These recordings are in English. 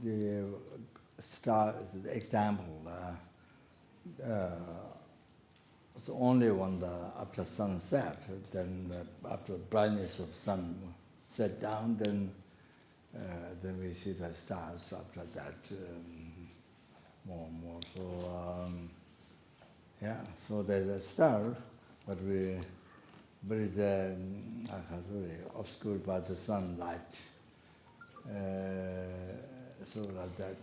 the star, the example, it's only when after sunset, then after the brightness of sun set down, then we see the stars after that more and more. So yeah, so there's a star, but it's obscured by the sunlight. So that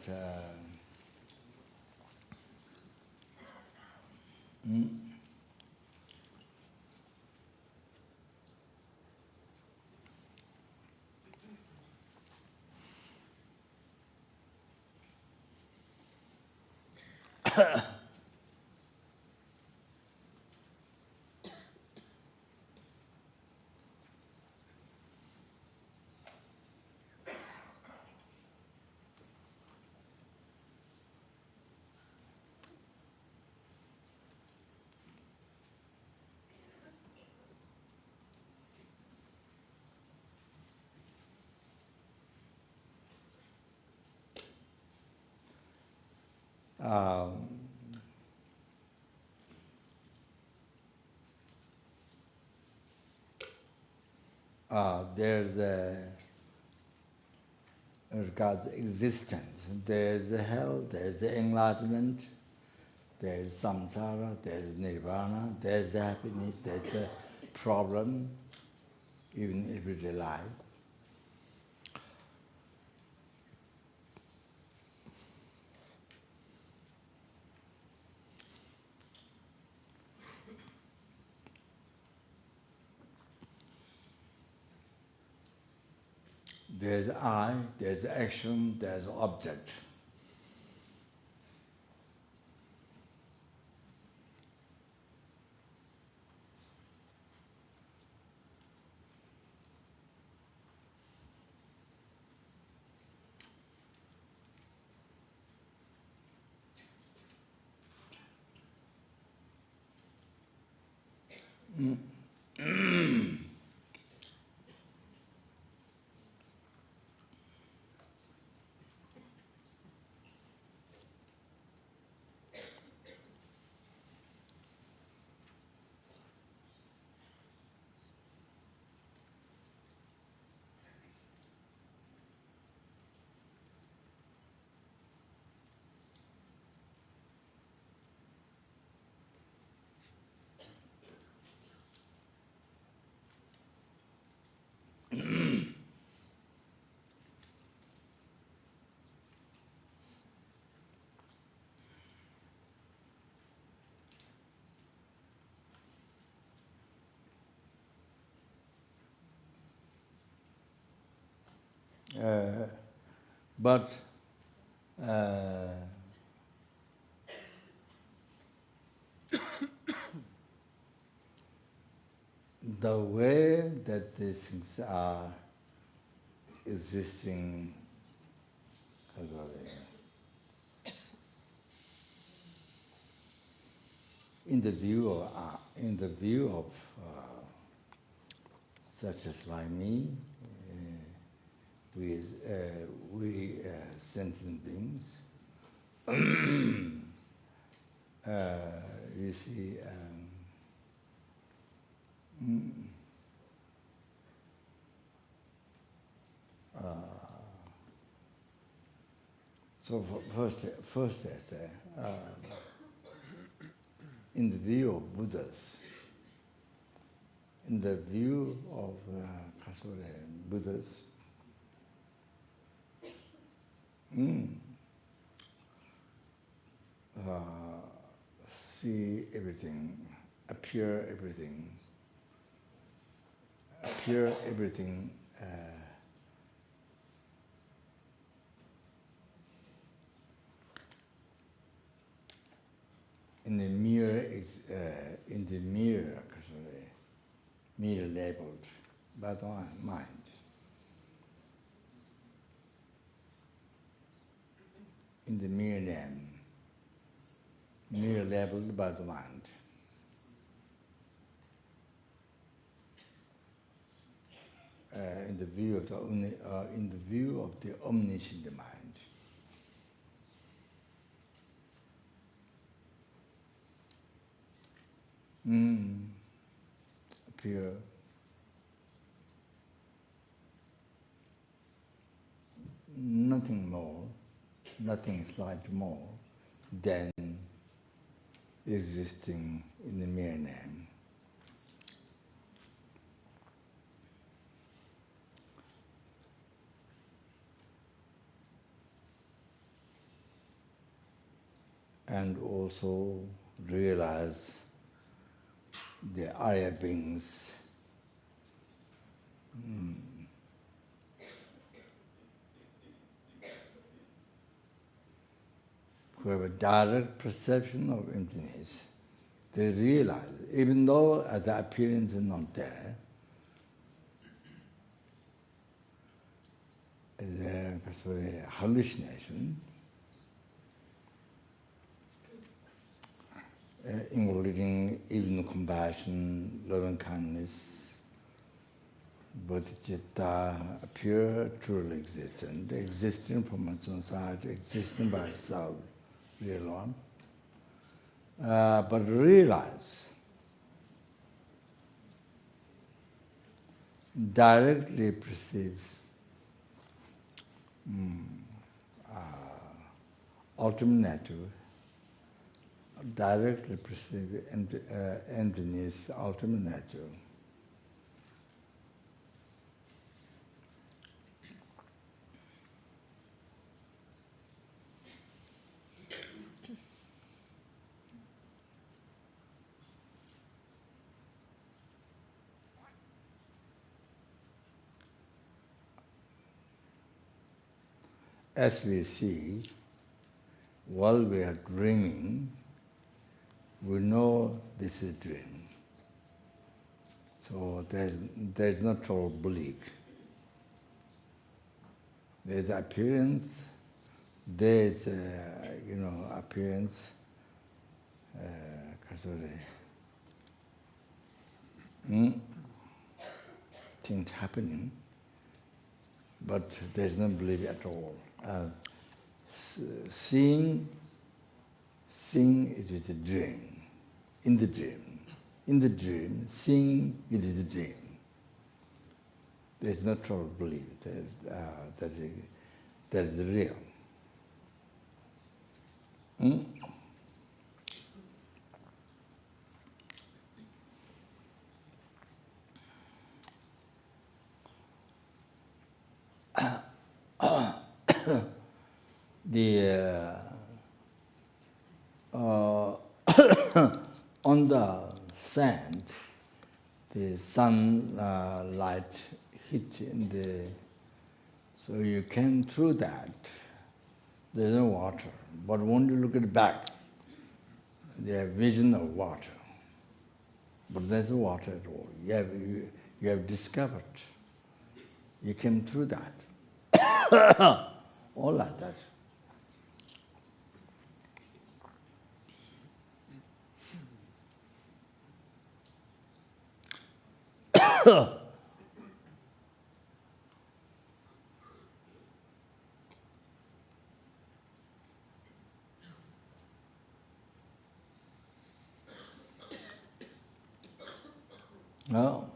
there's regards existence. There's the hell, there's the enlightenment, there's samsara, there's nirvana, there's the happiness, there's the problem, even everyday life. There's I, there's action, there's object. But the way that these things are existing, in the view of such as like me, we sentient beings, you see, so first I say, in the view of Buddhas, in the view of Buddhas, see everything, appear everything, in the mere labeled by the mind. In the mere name, mere labeled by the mind. in the view of the omniscient mind. Pure. Nothing more, nothing slight more than existing in the mere name. And also realize the higher beings who have a direct perception of emptiness. They realize, even though the appearance is not there, it's a hallucination, including even compassion, loving kindness, bodhicitta, pure, truly existent, existing from its own side, existing by itself, real one. But realize, directly perceives ultimate nature, directly perceive emptiness, ultimate nature. As we see, while we are dreaming, we know this is dream. So there's no total belief. There's appearance, there's appearance, things happening, but there's no belief at all. Seeing it is a dream, in the dream, seeing it is a dream. There's no total belief that is real. On the sand, the sunlight hit in the, so you came through that. There's no water, but when you look at the back, you have vision of water, but there's no water at all. You have discovered. You came through that, all like that. Well,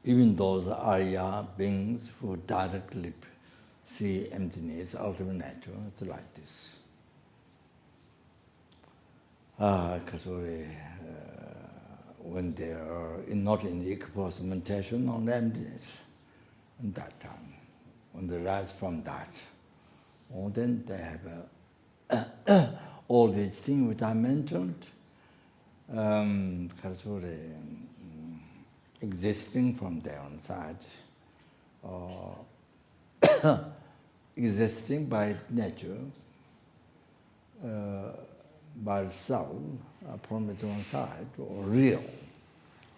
even those Arya beings who directly see emptiness, ultimate nature, it's like this. Because when they are not in the equipoise on the emptiness, at that time, when they rise from that, then they have all these things which I mentioned, existing from their own side, or existing by nature, by itself, from its own side, or real,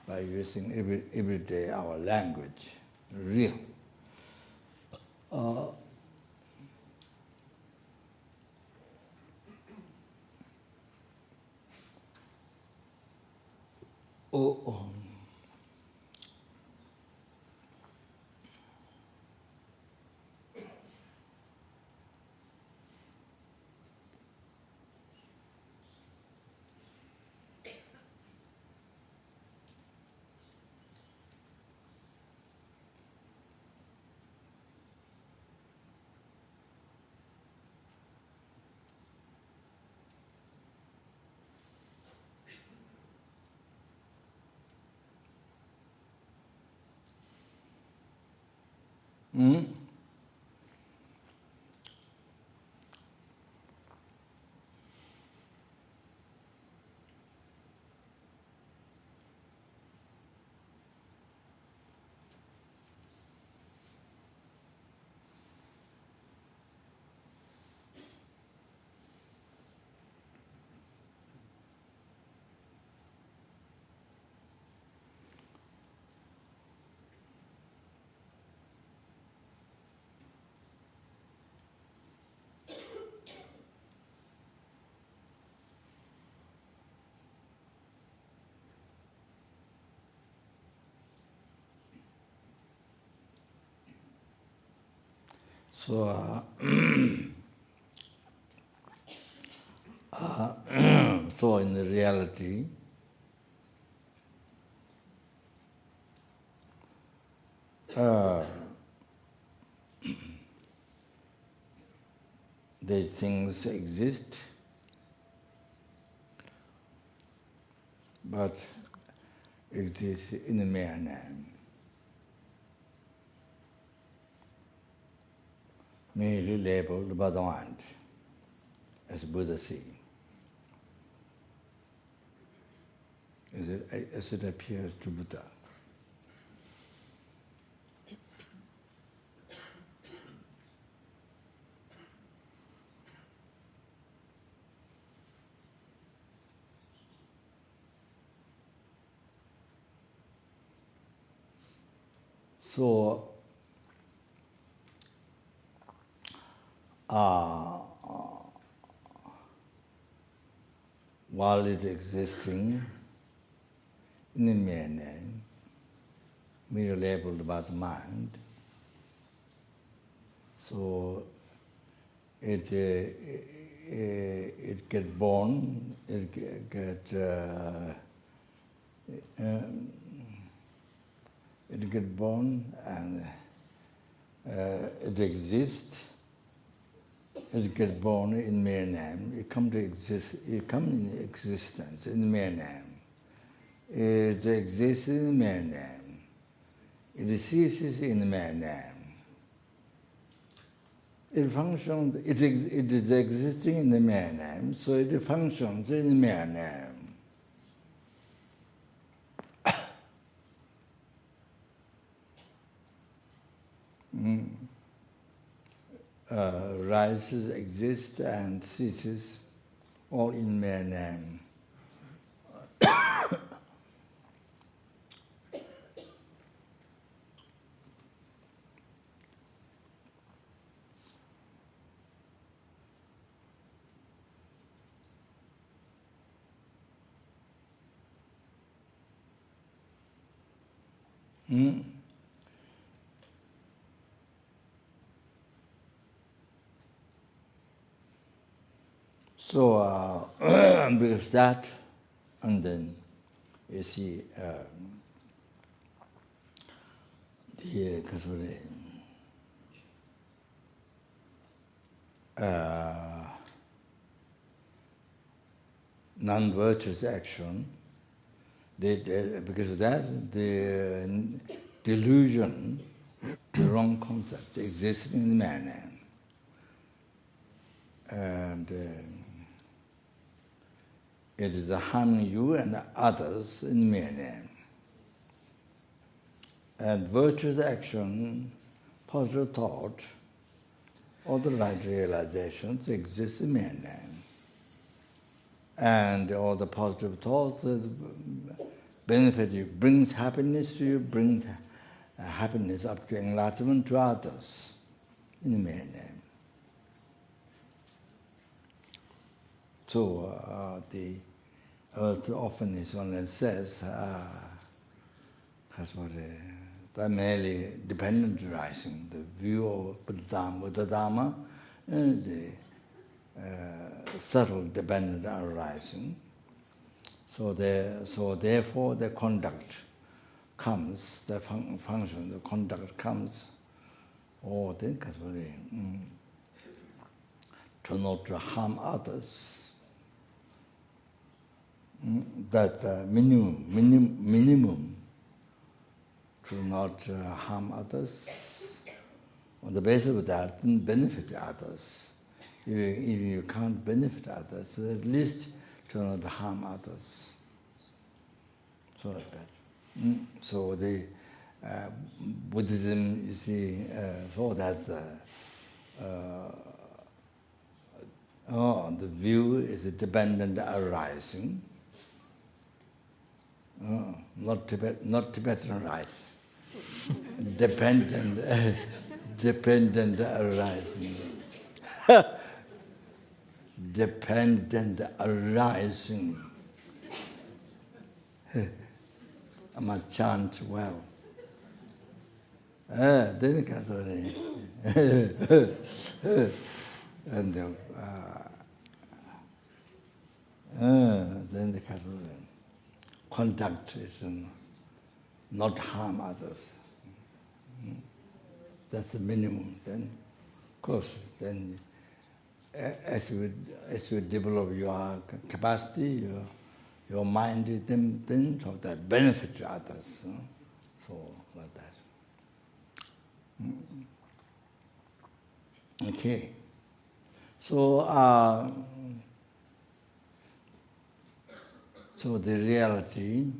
by using every day our language, real. Hmm? So, so in the reality, these things exist, but exist in a mere name, merely labeled by the mind, as Buddha said, as it appears to Buddha. So, while it existing in the mere name, merely labeled by the mind, so it get born, it get born, and it exists. It gets born in mere name. It come to exist. It come in existence in mere name. It exists in mere name. It ceases in mere name. It functions. It is existing in the mere name, so it functions in mere name. Rises, exists, and ceases, all in mere name. So, because that, and then you see the non-virtuous action, because of that, the delusion, the wrong concept, exists in the man. And it is harming you and others in mere name. And virtuous action, positive thought, all the right realizations exist in mere name. And all the positive thoughts benefit you, brings happiness to you, brings happiness up to enlightenment to others in mere name. So the earth often is one that says, the merely dependent arising, the view of Buddha Dharma, the subtle dependent arising. So therefore the conduct comes, the function, the conduct comes, or to not to harm others. That minimum to not harm others, On the basis of that, then benefit others. If you can't benefit others, at least try not to harm others. So like that. So the Buddhism, you see, so that's the view is a dependent arising. Not Tibetan rice. Dependent arising. Dependent arising. I must chant well. Then and then the conduct is not harm others. That's the minimum. Then, of course, then as you develop your capacity, your mind, then of that benefit to others. So like that. Okay. So so the reality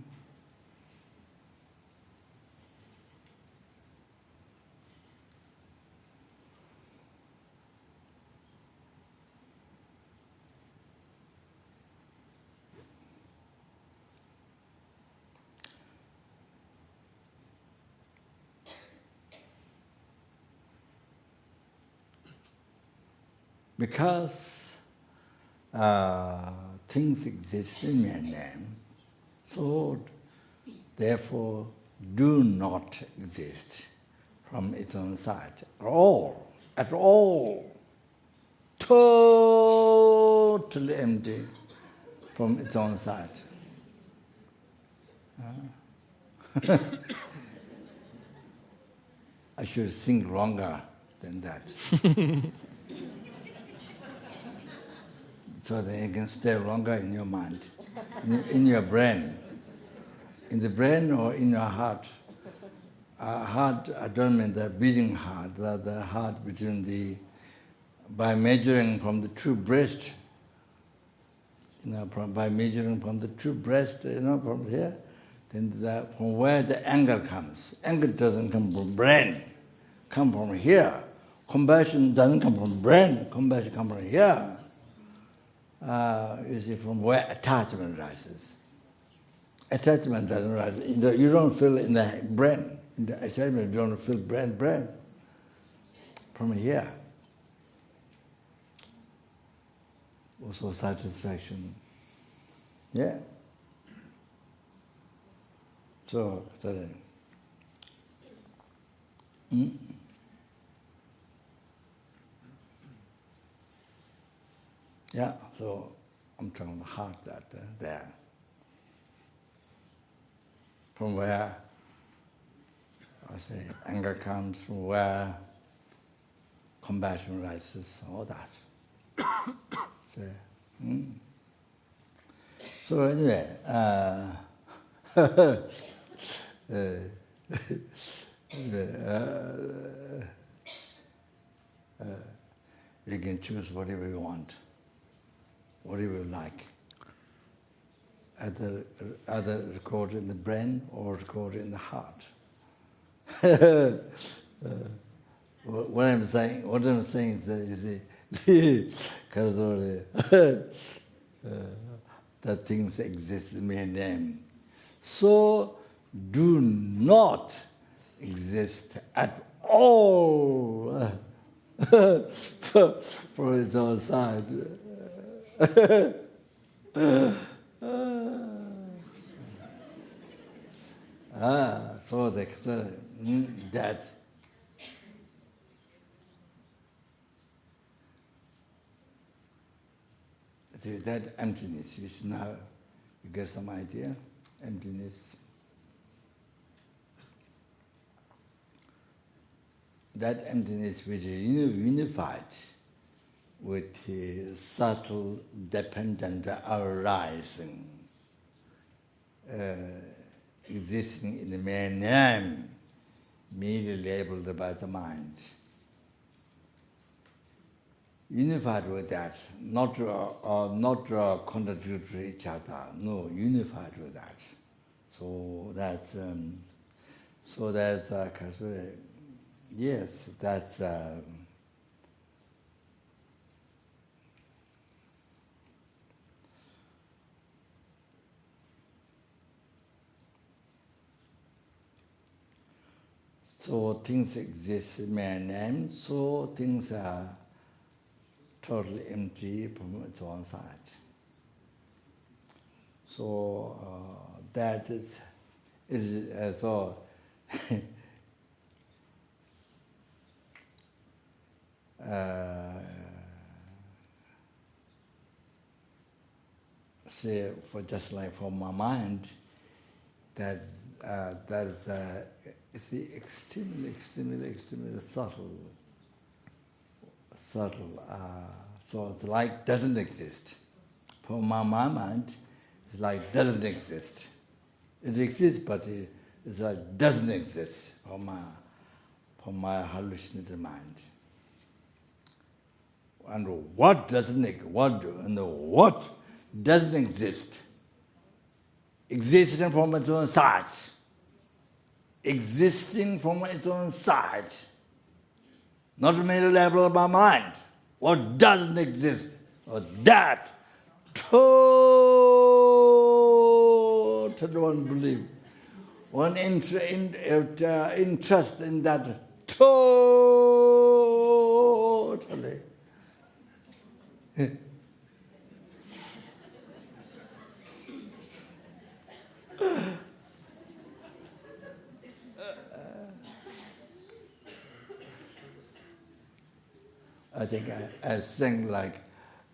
because things exist in mere name, so therefore do not exist from its own side at all, totally empty from its own side. I should think longer than that. So that you can stay longer in your mind, in your brain. In the brain or in your heart. Heart, I don't mean the beating heart, the heart between by measuring from the true breast, by measuring from the true breast, from here, then from where the anger comes. Anger doesn't come from brain, come from here. Compassion doesn't come from brain, compassion comes from here. You see, from where attachment rises. Attachment doesn't rise. You don't feel in the brain. In the attachment, you don't feel brain. From here. Also satisfaction. Yeah. So, yeah, so I'm talking the heart there. From where, I say, anger comes, from where compassion rises, all that. So anyway, you can choose whatever you want. Whatever you like, either record in the brain or record in the heart. What I'm saying is that you see, that things exist in mere name, so do not exist at all for its own side. So that emptiness is now, you get some idea? Emptiness. That emptiness which is unified with the subtle dependent arising, existing in the mere name, merely labeled by the mind. unified with that, not contradictory to each other. No, unified with that. So that's yes, that's. So things exist in my name, so things are totally empty from its own side. So that is, it is so say for just like for my mind, that see extremely subtle. So it's like doesn't exist. For my mind, it's like doesn't exist. It exists, but it's like doesn't exist for my hallucinated mind. And what doesn't exist? Existing from its own side. Existing from its own side. Not merely level of my mind. What doesn't exist? Or that total one belief. One interest in that totally. I think I sang like,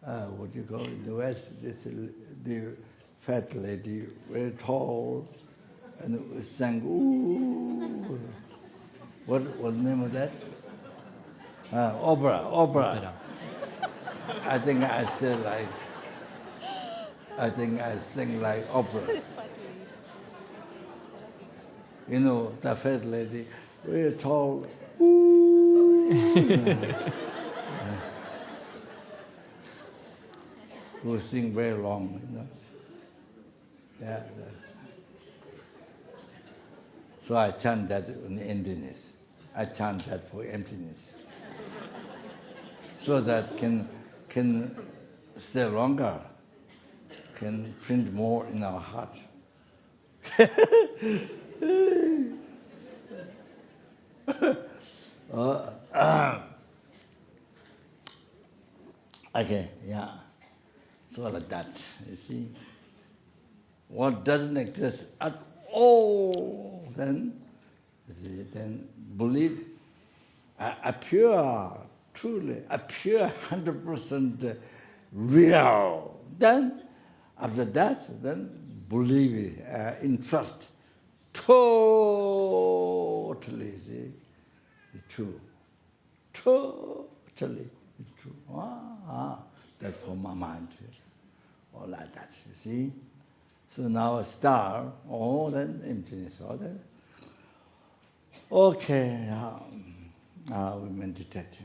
what do you call it in the West? The fat lady, very tall, and we sang, ooh. What was the name of that? Opera. I think I sing like opera. You know, the fat lady, very tall, ooh. Who sing very long, you know. Yeah. So I chant that in emptiness. I chant that for emptiness. So that can stay longer, can print more in our heart. Okay, yeah. So like that, you see. What doesn't exist at all, then, you see, then believe appear truly, appear 100% real. Then, after that, then believe in trust. Totally, see, it's true. Totally, it's true. That's for my mind. All like that, you see. So now a star, all that emptiness, all that. Okay, now we meditate.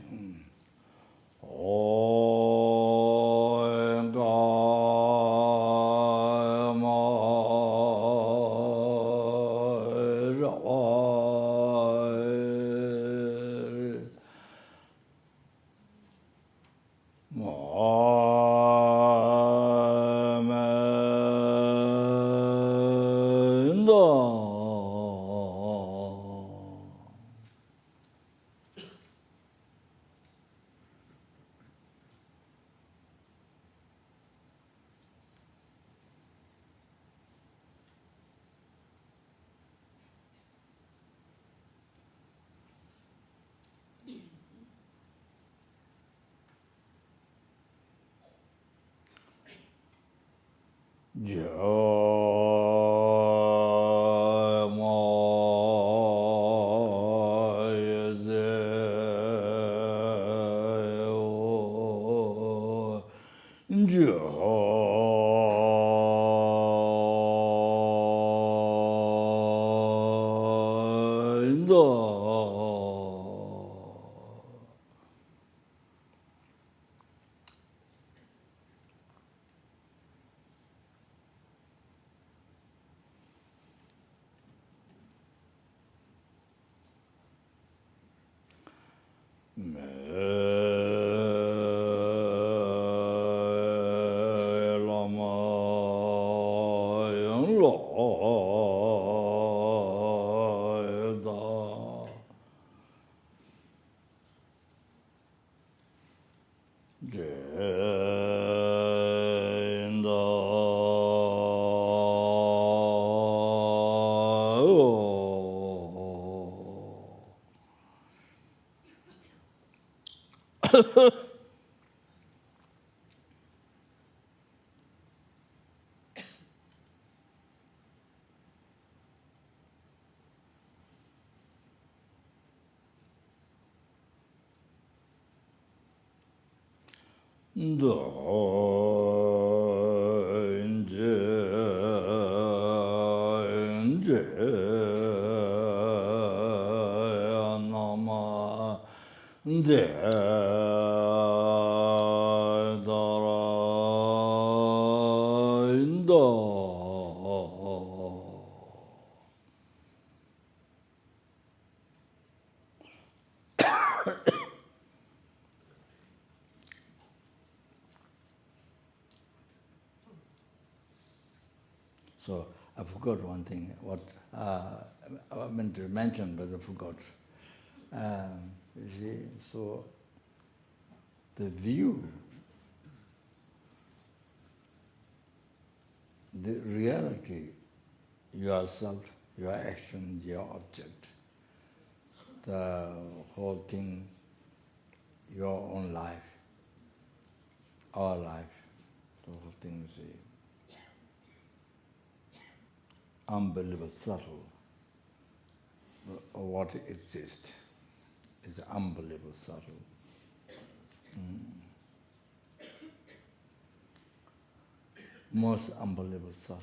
Lama lo da So I forgot one thing, what I meant to mention, but I forgot. You see, so the view, the reality, yourself, your action, your object, the whole thing, your own life, our life, the whole thing is unbelievable subtle. What exists is unbelievable subtle. Most unbelievable subtle.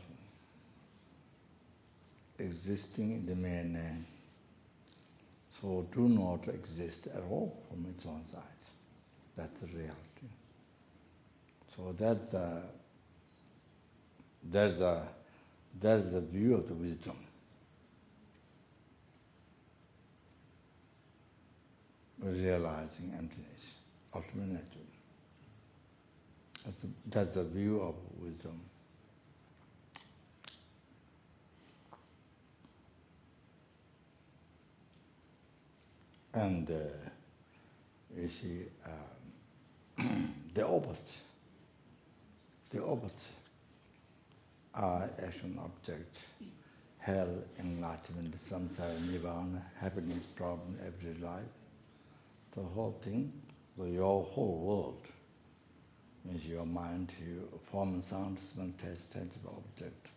Existing in the mere name. So do not exist at all from its own side. That's the reality. So that's the view of the wisdom. Realizing emptiness, ultimate nature. That's the view of wisdom. And you see, the opposite are action, object, hell, enlightenment, samsara, nirvana, happiness, problem, everyday life. The whole thing, your whole world, means your mind, your form, sound, smell, taste, tangible object,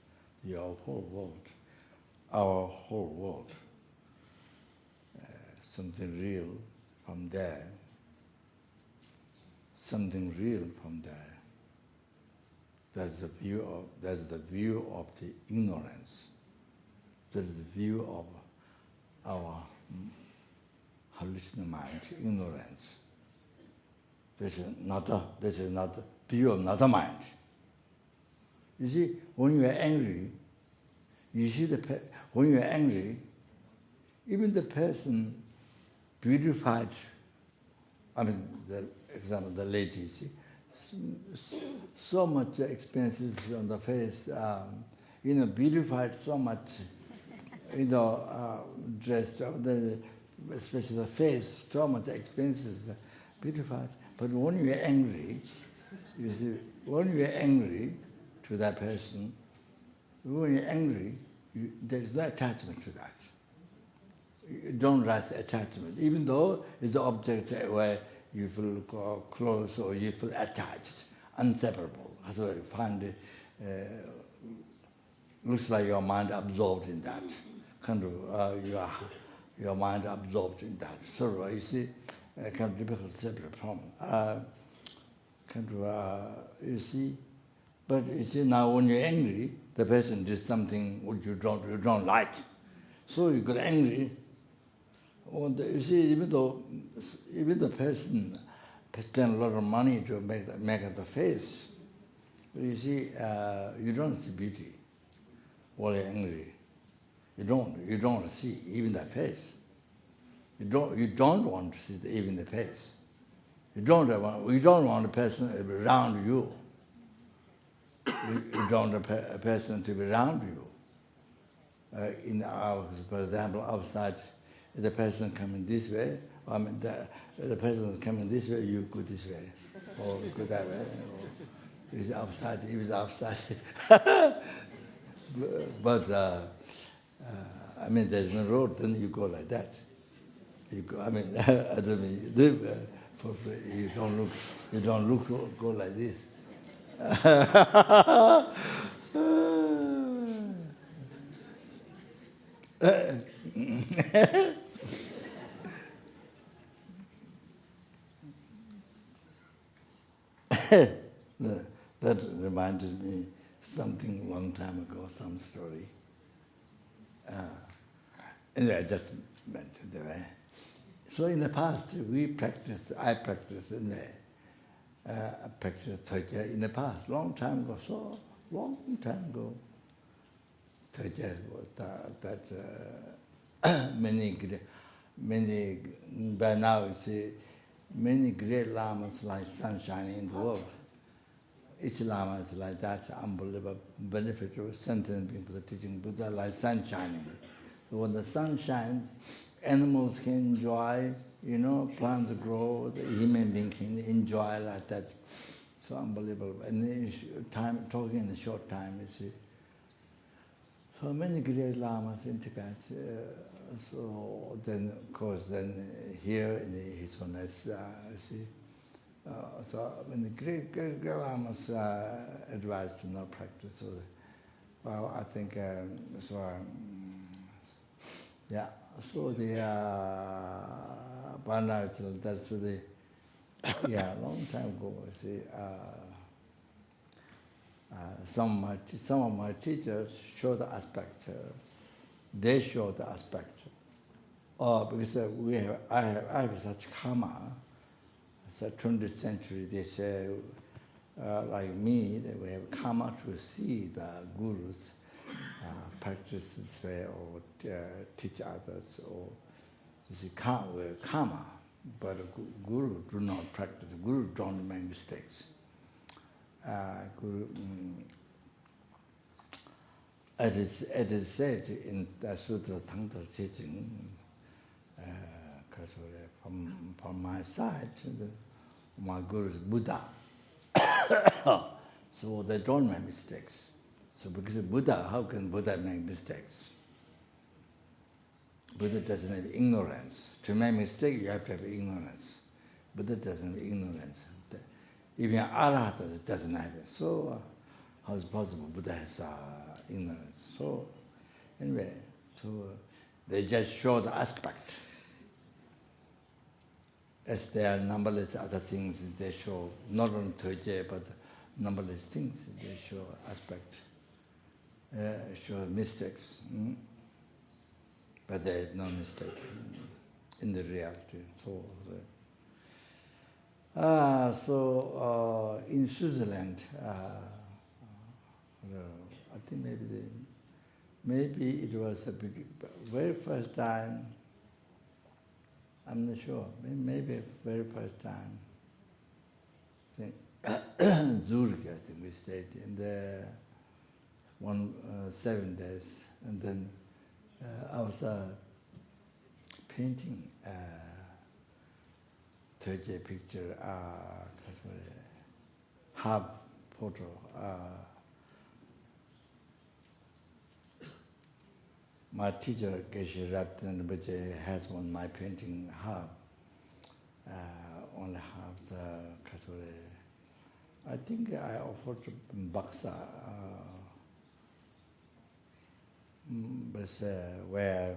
your whole world, our whole world. Something real from there, something real from there. That's the view of the ignorance. That's the view of our hallucinant mind, ignorance. This is not the view of not a mind. You see, when you are angry, you see when you are angry, even the person beautified, I mean, example, the lady, see, so much expenses on the face, beautified so much, dressed, especially the face, so much expenses, beautified. But when you are angry, you see, when you are angry to that person, when you're angry, there's no attachment to that. You don't raise attachment, even though it's the object where you feel close or you feel attached, inseparable. So you find it, looks like your mind absorbed in that. Kind of your mind absorbed in that. So you see, kind of difficult to separate from. You see, but you see now when you're angry, the person did something which you don't like, so you get angry. You see, even the person spend a lot of money to make up the face, but you see, you don't see beauty while you're angry. You don't see even that face. You don't want to see even the face. You don't want a person around you. You don't want a person to be around you. For example, outside, if the person coming this way, the person is coming this way, you go this way, or go that way. If it's outside, but there's no road, then you go like that. You go, I don't mean you live for free. You don't look go like this. That reminded me something long time ago, some story. Anyway, I just mentioned the way. So in the past, I practiced Toja in the past, long time ago, so long time ago. Toja was that many, by now you see, many great lamas like sunshine in the world. Each lama is like that, unbelievable beneficial sentence people teaching Buddha like sun shining. So when the sun shines, animals can enjoy, plants grow, the human being can enjoy like that. So unbelievable. And talking in a short time, you see. So many great lamas in Tibet. So then, of course, here in his Holiness, you see. So when the great lamas advised to not practice, so, well, I think yeah. So the that's the long time ago. See, some of my teachers show the aspect. They show the aspect. Because I have such karma. So 20th century, they say, like me, that we have karma to see the gurus practice this way or teach others, or you see karma, but guru do not practice. Guru don't make mistakes. It is said in the Sutra Tantra teaching, from my side, my guru is Buddha. So they don't make mistakes. So because of Buddha, how can Buddha make mistakes? Buddha doesn't have ignorance. To make mistake, you have to have ignorance. Buddha doesn't have ignorance. Even Arahata doesn't have it. So how is it possible Buddha has ignorance? So anyway, they just show the aspect. As there are numberless other things they show, not only Toje, but numberless things they show aspect, show mistakes. But there is no mistake in the reality. So in Switzerland, I think maybe it was the very first time. I'm not sure. Maybe very first time. Zurich, I think we stayed in there 7 days, and then I was painting Toje picture, half photo. My teacher, Geshe Raptan, which has one my painting half, only half the Kature. I think I offered to Baksa, where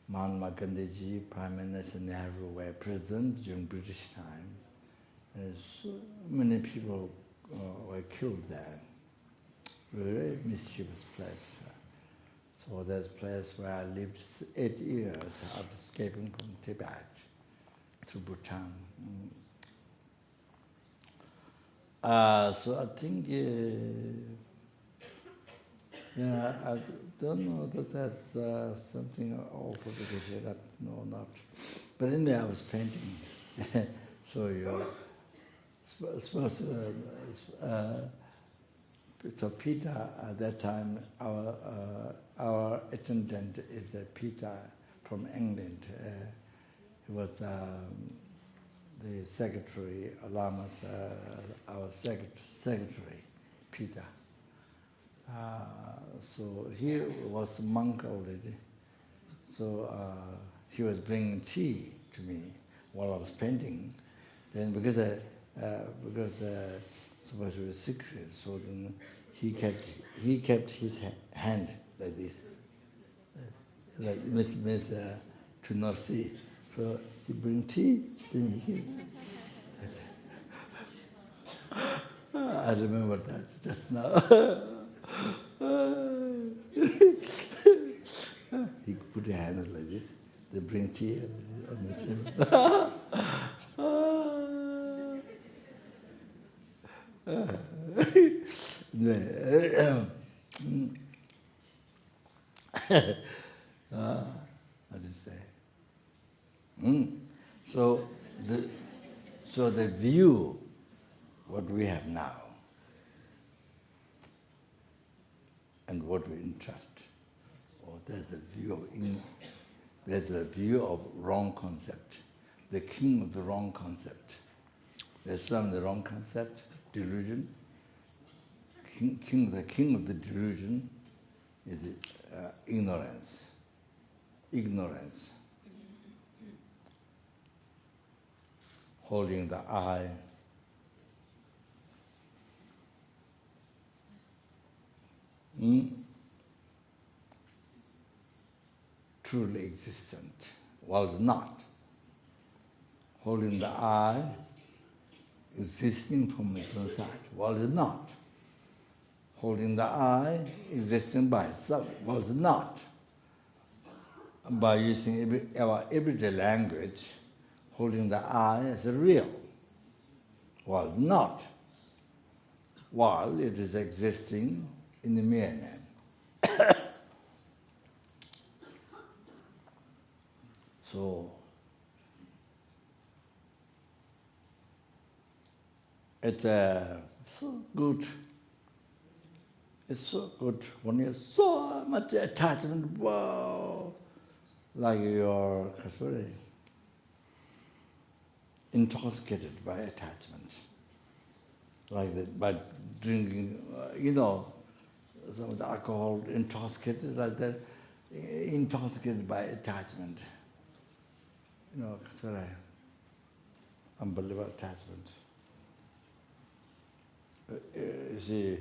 Mahatma Gandhi, Prime Minister Nehru were present during British time. And so many people were killed there. Very mischievous place. So that's a place where I lived 8 years after escaping from Tibet to Bhutan. So I think Yeah, I don't know that that's something awful to say that. No, not. But anyway, I was painting. So you suppose so Peter at that time, our attendant is Peter from England. He was the secretary, Lama's our secretary, Peter. So he was a monk already. So he was bringing tea to me while I was painting. Then because suppose it was secret, so then he kept his hand like this, like miss to not see. So he bring tea, then he. I remember that just now. He put a hand like this, they bring tea on the table. How to say? So the view, what we have now, and what we entrust, there's a view of wrong concept, the king of the wrong concept. There's some of the wrong concept, delusion. The king of the delusion is ignorance. Ignorance. Holding the I. Truly existent, was not. Holding the I, existing from its own side, was not. Holding the I, existing by itself, was not. By using our everyday language, holding the I as real, was not, while it is existing in the mere name. So, it's so good. It's so good when you have so much attachment. Wow, like you're intoxicated by attachment, like that by drinking. Some of the alcohol intoxicated like that, intoxicated by attachment. Unbelievable attachment. You see,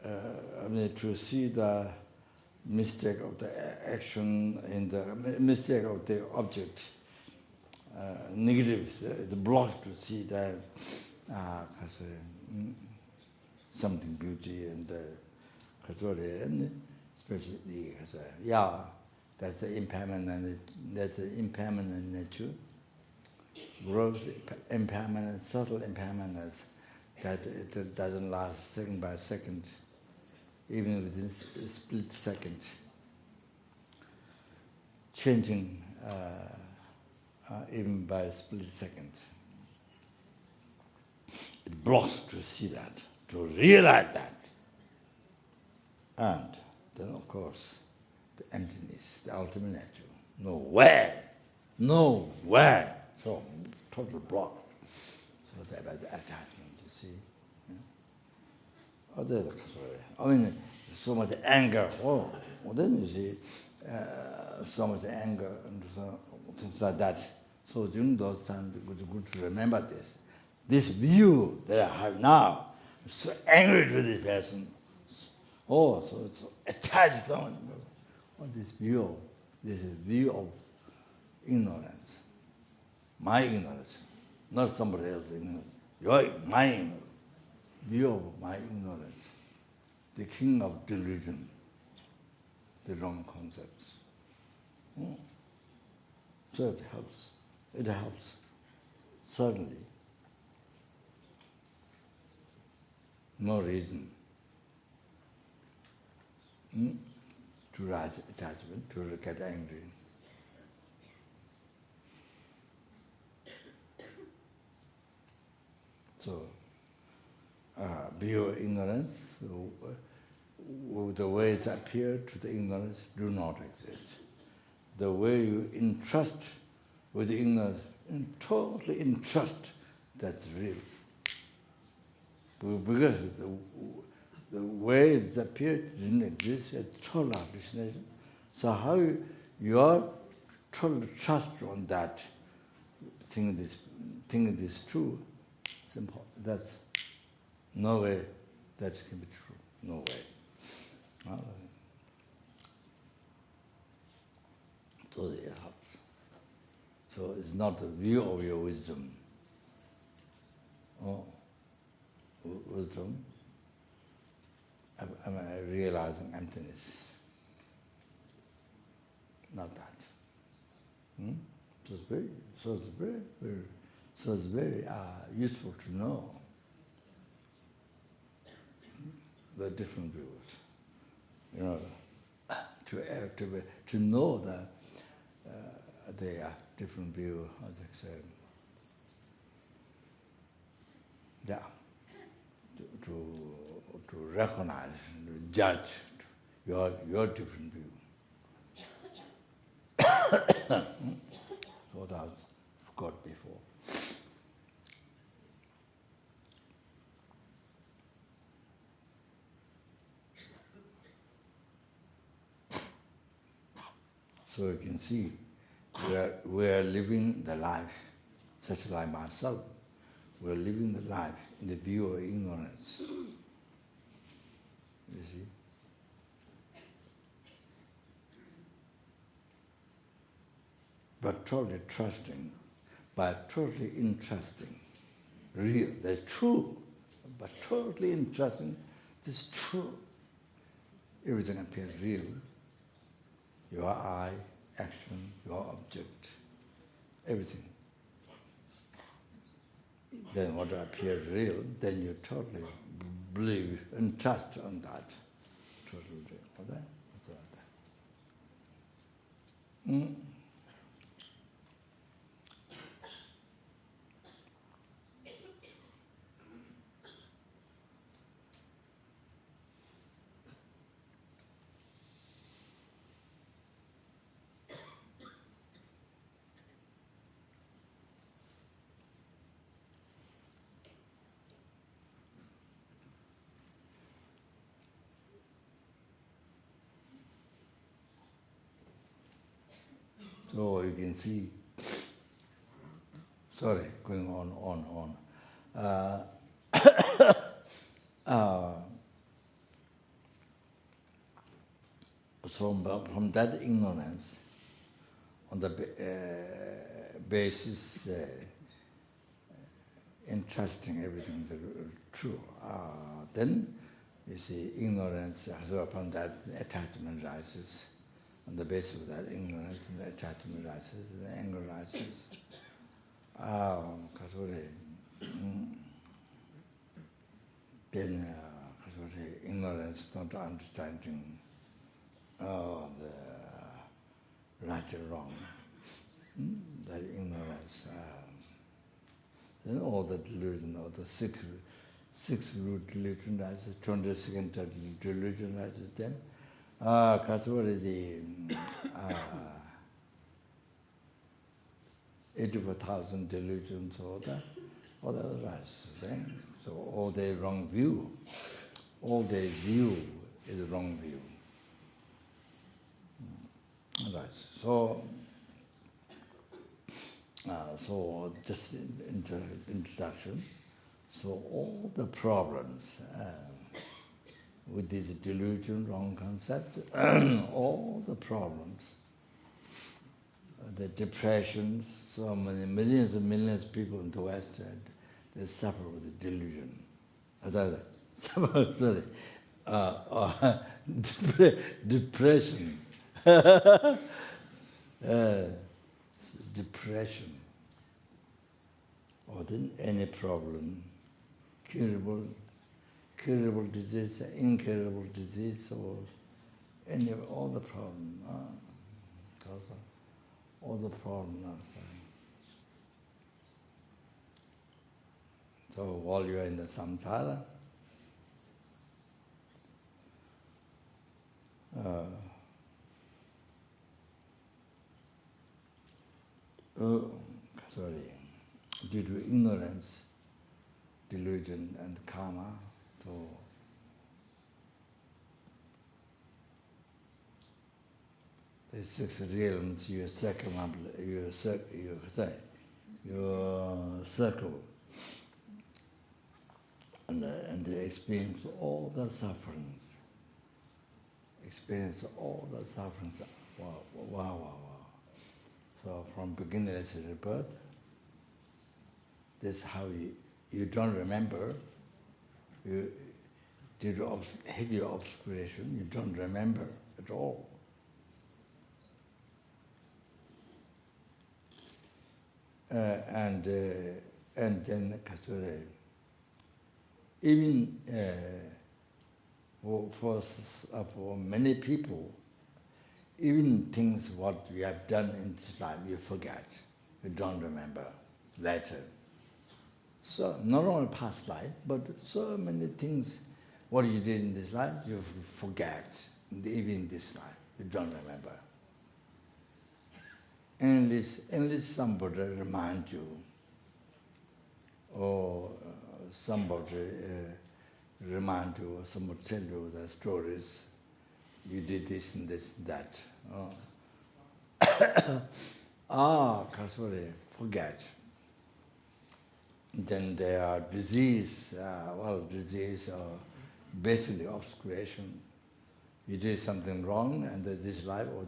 to see the mistake of the action and the mistake of the object, negative, the block to see that something beauty and especially that's the impermanent. That's the impermanent nature. Gross impermanent, subtle impermanence, that it doesn't last second by second, even within a split second. Changing even by a split second. It blocks to see that, to realize that. And then, of course, the emptiness, the ultimate nature. Nowhere. So, total block. So that by the attachment, you see. So much anger. Then you see, so much anger and things like that. So during those times, it's good to remember this. This view that I have now, I'm so angry with this person. So it's attached to someone. This is view of ignorance. My ignorance, not somebody else's ignorance. My ignorance. View of my ignorance. The king of delusion. The wrong concepts. So it helps. It helps. Certainly. No reason. to rise attachment, to get angry. So, pure ignorance, the way it appears to the ignorance do not exist. The way you entrust with the ignorance, totally entrust, that's real. Because the way it appeared didn't exist, it's total hallucination. So how your total trust on that thing is true, simple. That's no way that can be true. No way. So it's not the view of your wisdom. Wisdom, am I realizing emptiness? Not that. So it's very useful to know the different views. To know that they are different views, as I said. Yeah. To recognize, to judge your different view. What I forgot before. So you can see, we are living the life, such like myself. We are living the life in the view of ignorance. You see? But totally trusting, but totally entrusting. Real, that's true. But totally entrusting, this is true. Everything appears real. Your eye, action, your object, everything. Then what appears real, then you totally believe and trust on that. Totally real. What's that? So you can see, sorry, going on. From that ignorance, on the basis entrusting everything is true, then you see ignorance, so upon that attachment rises. On the basis of that ignorance, the attachment rises, the anger rises. Then ignorance, not understanding the right and wrong. That ignorance. Then all the delusion, all the six root delusion rises, 22nd delusion rises. Then the 84,000 delusions, all that rise. So all their wrong view, all their view is wrong view. Right. So just introduction. So all the problems with this delusion, wrong concept, all the problems, the depressions, so many millions and millions of people in the West, they suffer with the delusion. Depression. Depression. Or then any problem, curable disease, incurable disease, or all the problem, all the problem. So while you are in the samsara, due to ignorance, delusion and karma, so the six realms you circle and experience all the sufferings. Experience all the sufferings. Wow. So from beginningless rebirth, this is how you don't remember. Due to heavy obscuration, you don't remember at all. And then even for many people, even things what we have done in this life, you forget. You don't remember later. So not only past life, but so many things what you did in this life, you forget. Even in this life, you don't remember. Unless somebody remind you, or somebody remind you, or somebody tell you the stories, you did this and this and that. Forget. Then there are disease, disease or basically obscuration. You did something wrong, and this life or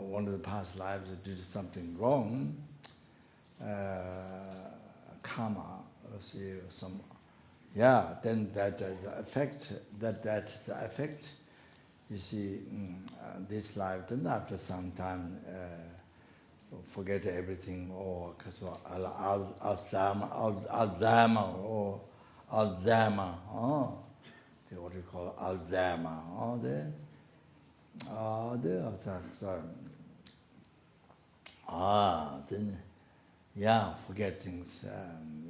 one of the past lives you did something wrong, karma, then that the effect, you see, this life, then after some time, forget everything, or Alzheimer, what you call Alzheimer, forget things,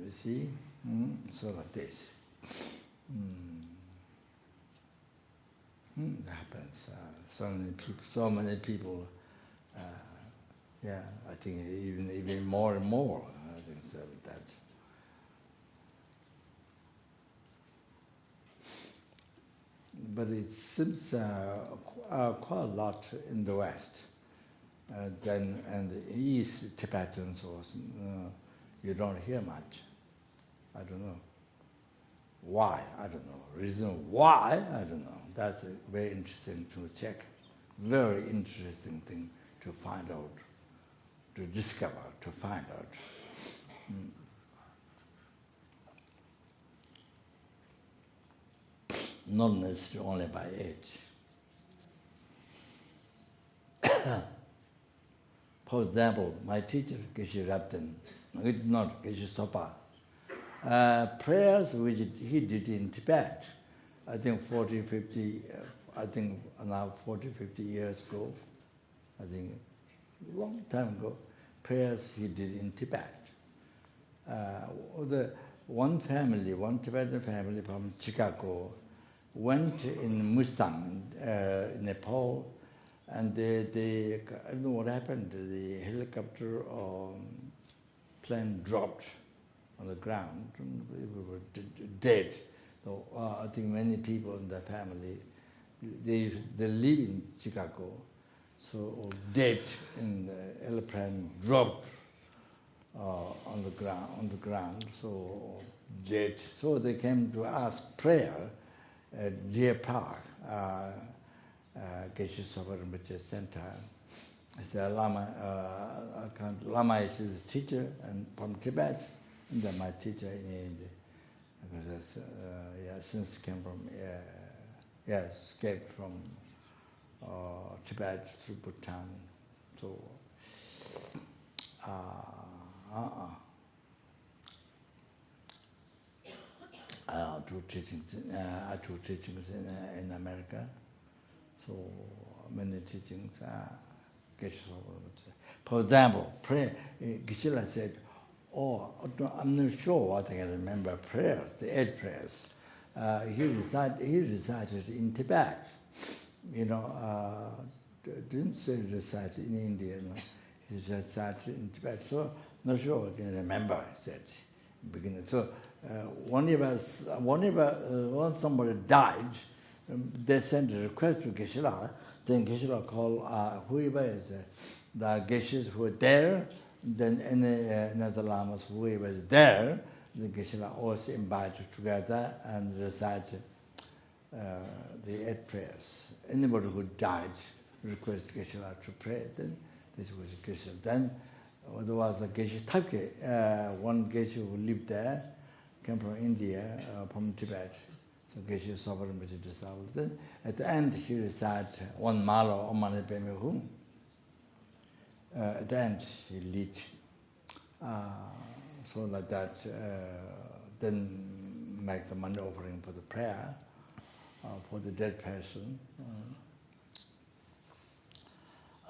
you see, so like this. That happens. So many people, I think even more and more, I think so that. But it seems quite a lot in the West. Then and the East Tibetans, you don't hear much. I don't know. Why? I don't know. Reason why? I don't know. That's very interesting to check. Very interesting thing to find out, to discover, to find out. Not necessarily only by age. For example, my teacher, Geshe Rabden, it's not Geshe Sopa, prayers which he did in Tibet, I think 40, 50 years ago, I think a long time ago, prayers he did in Tibet. One Tibetan family from Chicago, went in Mustang, Nepal, and they I don't know what happened. The helicopter or plane dropped on the ground, and we were dead. So I think many people in the family, they live in Chicago, so dead in the airplane dropped on the ground, so dead. So they came to ask prayer at Deer Park, Geshe Sopa Rinpoche Center. I said, Lama, Lama is his teacher and from Tibet, and then my teacher in India. Because since came from, escaped from Tibet through Bhutan. So, I do teachings in America. So many teachings for example, prayer. Geshe-la said, "Oh, I'm not sure what I can remember prayers, the 8 prayers." He recited in Tibet. Didn't say recite in India. No. He recited in Tibet. So not sure I can remember. He said, in the beginning. So whenever somebody died, they sent a request to Geshe-la. Then Geshe-la called whoever is the Geshes who were there. Then another lamas, whoever is there, the Geshe-la also invited together and recited the 8 prayers. Anybody who died request Geshe-la to pray, then this was Geshe. Then there was a Geshe Tabke, one Geshe who lived there, came from India, from Tibet. So Geshe suffered with the disciples. Then at the end he recited one mala or mani padme hum. At the end he lit. So like that, then make the money offering for the prayer, for the dead person.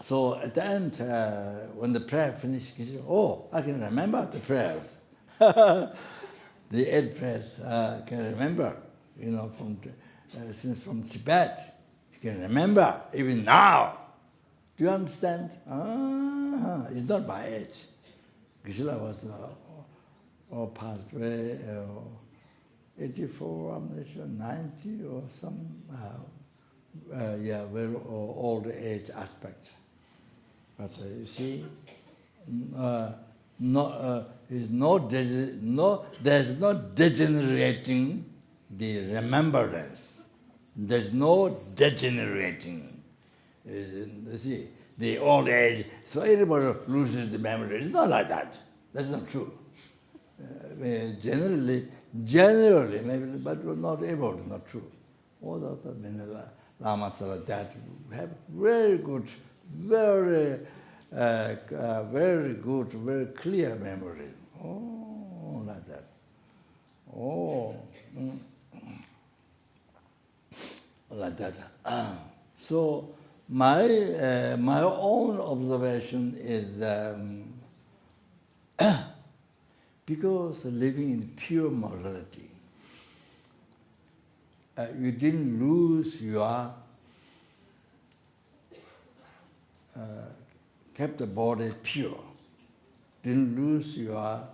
So at the end, when the prayer finished, he said, "Oh, I can remember the prayers." The 8 prayers I can remember, since from Tibet, you can remember, even now. Do you understand? It's not by age. Geshe-la was passed away, 84, I'm not sure, 90 or some, very old age aspect. But you see, there's no degenerating the remembrance. There's no degenerating. You see, the old age, so everybody loses the memory. It's not like that. That's not true. Generally, maybe, but not able, not true. All the many lamas like that have very good, very good, very clear memory. Oh, like that. Oh, like that. So my own observation is because living in pure morality, you didn't lose your kept the body pure, didn't lose your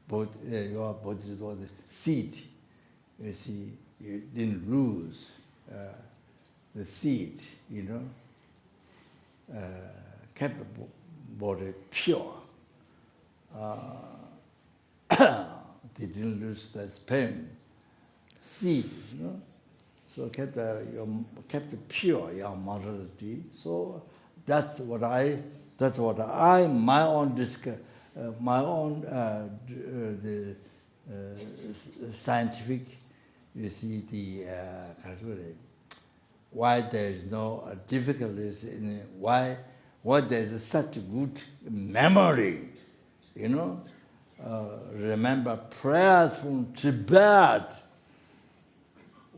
body seed. You see, you didn't lose the seed, kept the body pure. They didn't lose the sperm seed, So kept pure your morality. So that's what I my own the scientific. You see the why there is no difficulties in why there is such good memory, remember prayers from Tibet.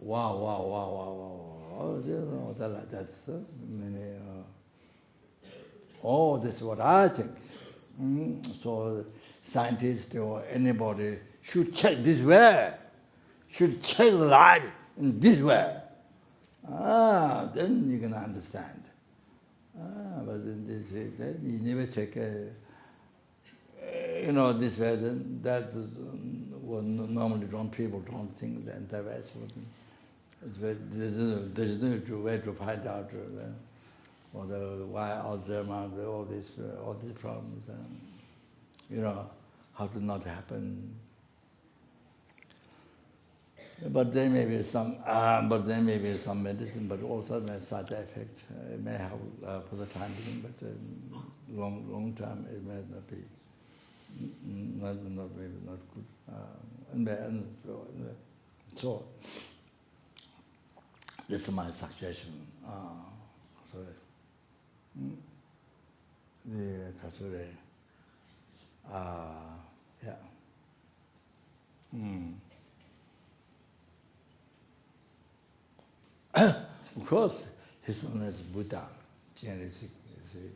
Wow. That's many. That's what I think. So scientists or anybody should check this way, should check the life in this way. Then you can understand. But then you never check, this way, then that normally people don't think the entire way. So there's no way to find out why Alzheimer's, all these problems, how to not happen. But there may be some, medicine, but also there's side effect. It may have for the time being, but long term it may not be, not good. So this is my suggestion. The Kasure, Of course, His Holiness Buddha, generally speaking, you see.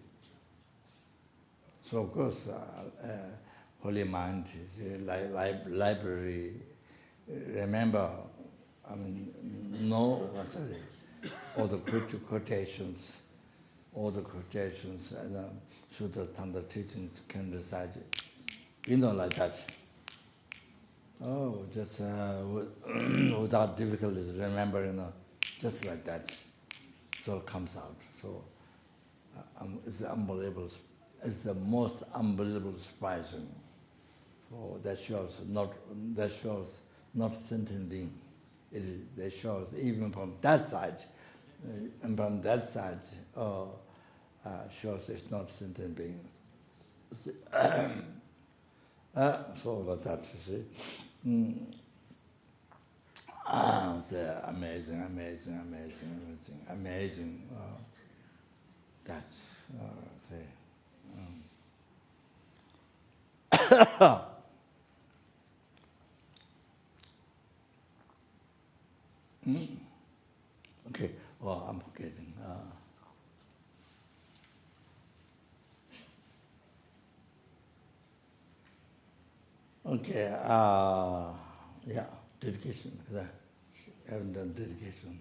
So of course, holy mind, library, remember, all the quotations, and Sutra, Tantra teachings can recite it. Like that. Oh, just without difficulties, remember, just like that. So it comes out. So it's unbelievable. It's the most unbelievable surprising. So that shows not sentient being. That shows even from that side, shows it's not sentient being. So like that, you see. Amazing. That's okay. Well, I'm forgetting. Okay. Yeah, dedication. I haven't done dedication.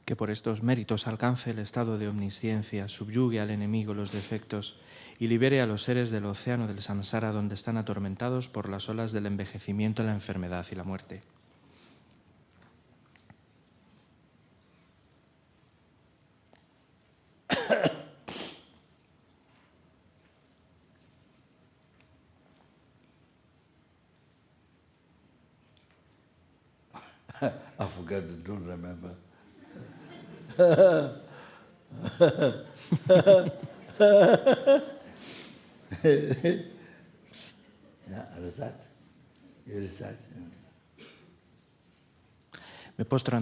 Que por estos méritos alcance el estado de omnisciencia, subyugue al enemigo los defectos y libere a los seres del océano del samsara donde están atormentados por las olas del envejecimiento, la enfermedad y la muerte. I forgot to do remember. Yeah, recite. You recite. Me postro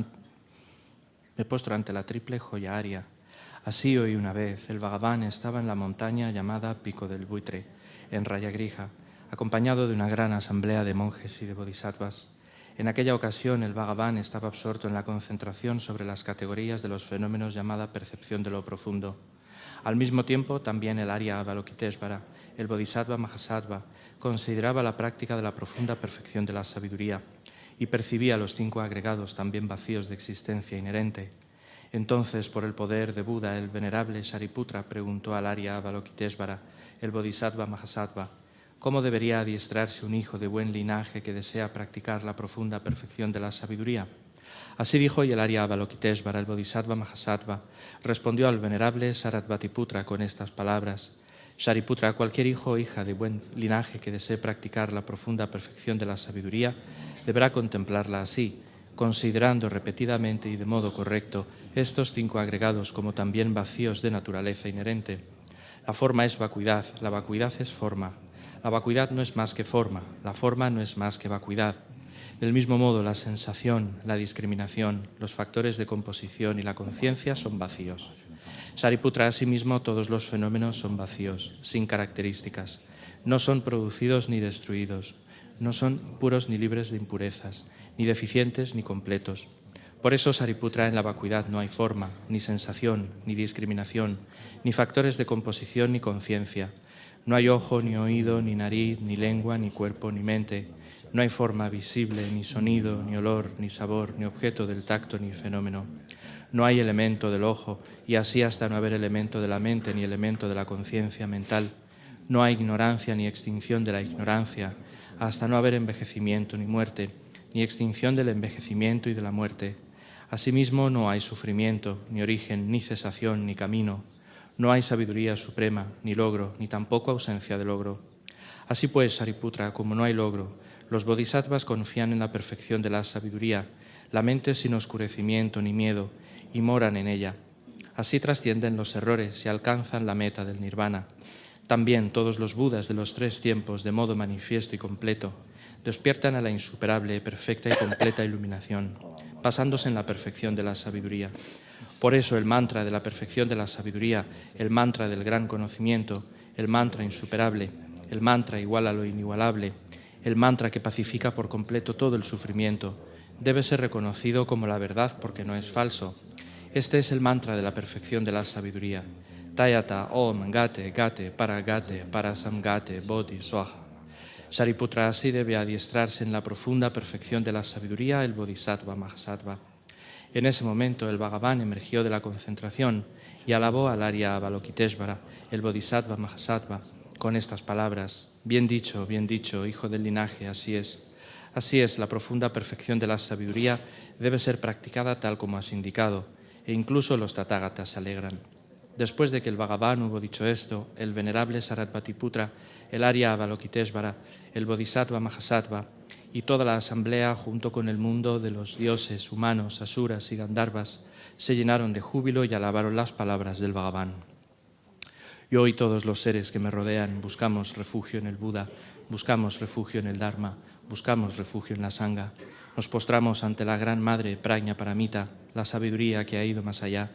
ante la triple joya aria. Así hoy una vez el Bhagavan estaba en la montaña llamada Pico del Buitre, en Raya Grija, acompañado de una gran asamblea de monjes y de bodhisattvas. En aquella ocasión el Bhagavan estaba absorto en la concentración sobre las categorías de los fenómenos llamada percepción de lo profundo. Al mismo tiempo, también el Arya Avalokiteshvara, el Bodhisattva Mahasattva, consideraba la práctica de la profunda perfección de la sabiduría y percibía los 5 agregados también vacíos de existencia inherente. Entonces, por el poder de Buda, el venerable Shariputra preguntó al Arya Avalokiteshvara, el Bodhisattva Mahasattva, ¿cómo debería adiestrarse un hijo de buen linaje que desea practicar la profunda perfección de la sabiduría? Así dijo y el Arya Avalokiteshvara, el Bodhisattva Mahasattva, respondió al venerable Saratbhatiputra con estas palabras: Shariputra, cualquier hijo o hija de buen linaje que desee practicar la profunda perfección de la sabiduría deberá contemplarla así, considerando repetidamente y de modo correcto estos 5 agregados como también vacíos de naturaleza inherente. La forma es vacuidad, la vacuidad es forma. La vacuidad no es más que forma, la forma no es más que vacuidad. Del mismo modo, la sensación, la discriminación, los factores de composición y la conciencia son vacíos. Shariputra, asimismo, todos los fenómenos son vacíos, sin características. No son producidos ni destruidos, no son puros ni libres de impurezas, ni deficientes ni completos. Por eso, Shariputra, en la vacuidad no hay forma, ni sensación, ni discriminación, ni factores de composición ni conciencia. No hay ojo, ni oído, ni nariz, ni lengua, ni cuerpo, ni mente. No hay forma visible, ni sonido, ni olor, ni sabor, ni objeto del tacto, ni fenómeno. No hay elemento del ojo, y así hasta no haber elemento de la mente, ni elemento de la conciencia mental. No hay ignorancia, ni extinción de la ignorancia, hasta no haber envejecimiento, ni muerte, ni extinción del envejecimiento y de la muerte. Asimismo, no hay sufrimiento, ni origen, ni cesación, ni camino. No hay sabiduría suprema, ni logro, ni tampoco ausencia de logro. Así pues, Shariputra, como no hay logro, los bodhisattvas confían en la perfección de la sabiduría, la mente sin oscurecimiento ni miedo, y moran en ella. Así trascienden los errores y alcanzan la meta del nirvana. También todos los budas de los 3 tiempos, de modo manifiesto y completo, despiertan a la insuperable, perfecta y completa iluminación, basándose en la perfección de la sabiduría. Por eso el mantra de la perfección de la sabiduría, el mantra del gran conocimiento, el mantra insuperable, el mantra igual a lo inigualable, el mantra que pacifica por completo todo el sufrimiento, debe ser reconocido como la verdad porque no es falso, Este es el mantra de la perfección de la sabiduría. Tayata Om Gate Gate para Samgate Bodhi Swaha. Shariputra así debe adiestrarse en la profunda perfección de la sabiduría el Bodhisattva Mahasattva. En ese momento el Bhagavan emergió de la concentración y alabó al Arya Avalokiteshvara, el Bodhisattva Mahasattva, con estas palabras: bien dicho, hijo del linaje, así es. Así es, la profunda perfección de la sabiduría debe ser practicada tal como has indicado, e incluso los Tathagatas se alegran. Después de que el Bhagavan hubo dicho esto, el venerable Sarasvatiputra, el Arya Avalokiteshvara, el Bodhisattva Mahasattva y toda la asamblea, junto con el mundo de los dioses, humanos, asuras y gandharvas, se llenaron de júbilo y alabaron las palabras del Bhagavan. Yo y todos los seres que me rodean buscamos refugio en el Buda, buscamos refugio en el Dharma, buscamos refugio en la Sangha. Nos postramos ante la Gran Madre Prajna Paramita, la sabiduría que ha ido más allá,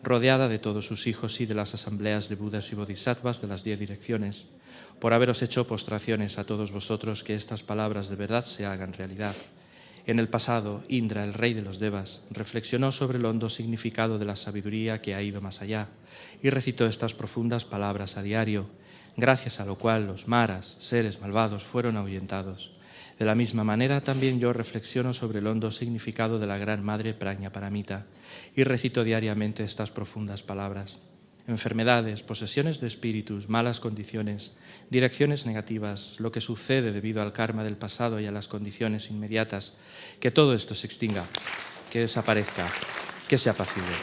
rodeada de todos sus hijos y de las asambleas de Budas y Bodhisattvas de las 10 direcciones. Por haberos hecho postraciones a todos vosotros, que estas palabras de verdad se hagan realidad. En el pasado, Indra, el rey de los Devas, reflexionó sobre el hondo significado de la sabiduría que ha ido más allá y recitó estas profundas palabras a diario, gracias a lo cual los maras, seres malvados, fueron ahuyentados. De la misma manera, también yo reflexiono sobre el hondo significado de la Gran Madre Prajna Paramita y recito diariamente estas profundas palabras. Enfermedades, posesiones de espíritus, malas condiciones, direcciones negativas, lo que sucede debido al karma del pasado y a las condiciones inmediatas, que todo esto se extinga, que desaparezca, que sea apacible.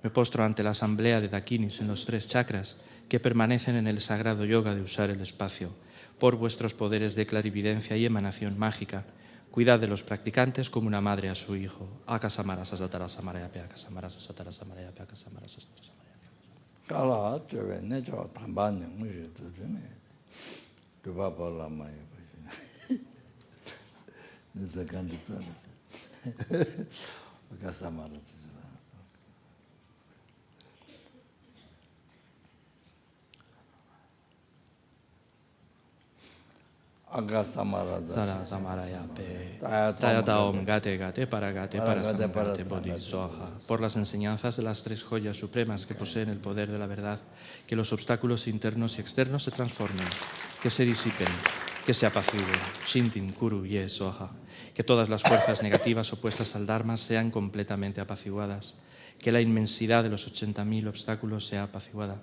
Me postro ante la asamblea de Dakinis en los 3 chakras que permanecen en el sagrado yoga de usar el espacio. Por vuestros poderes de clarividencia y emanación mágica, cuidad de los practicantes como una madre a su hijo. Akasamara sasatara samaraya pe akasamara sasatara samaraya pe akasamara sasatara samaraya. Kala chöve ne chö tamba nyung shi tu chune. Duba pa Lama yi. Nisa kandi tsara. Akasamara tsara. Sara samaraya pe Tayata Om Gate Gate para Samgate Bodhi Swaha. Por las enseñanzas de las 3 joyas supremas que poseen el poder de la verdad, que los obstáculos internos y externos se transformen, que se disipen, que se apaciguen. Shintin Kuru Ye Swaha. Que todas las fuerzas negativas opuestas al Dharma sean completamente apaciguadas. Que la inmensidad de los 80.000 obstáculos sea apaciguada.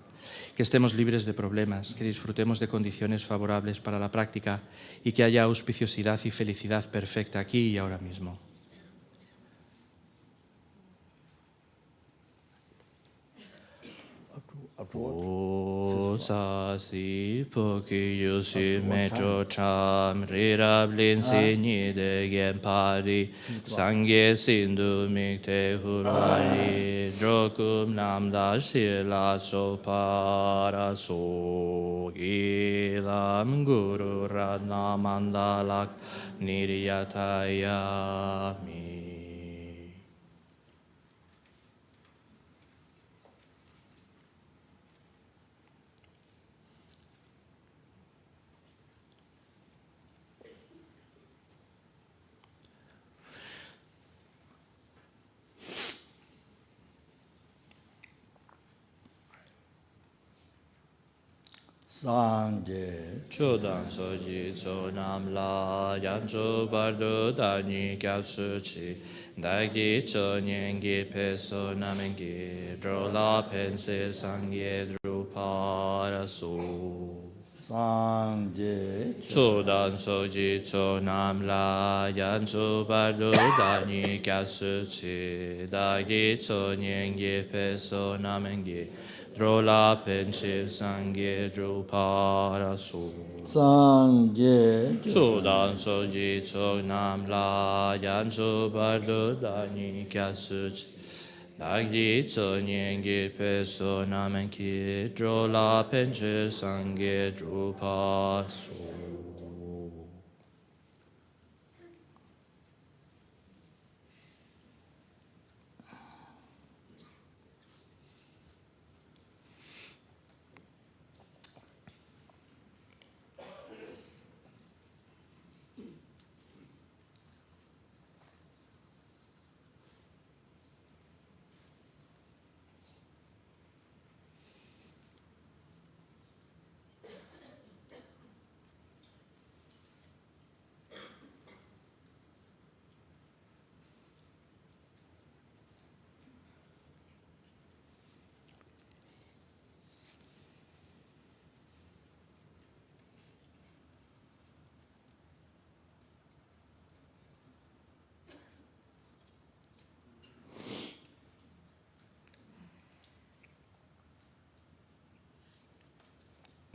Que estemos libres de problemas, que disfrutemos de condiciones favorables para la práctica y que haya auspiciosidad y felicidad perfecta aquí y ahora mismo. O sasi poki yusi mecho cham rira blinsi nide gen pari sangye sindu mikte hurari drokum namda sila so para so ilam guru radna mandalak niryataya mi. Sanje Chodan soji chonam la yancho bardo dani kyapsu chi dagi chonyengi peso namengi drola pense sangye drupara su. Sanje Chodan soji chonam la yancho bardo dani kyapsu chi dagi chonyengi peso namengi drola pense sangye drupara su. Sanje Chodan soji chognam la yancho bardo dani kyasuch dagdi chonyengi peso namenki drola pense sangye drupa su.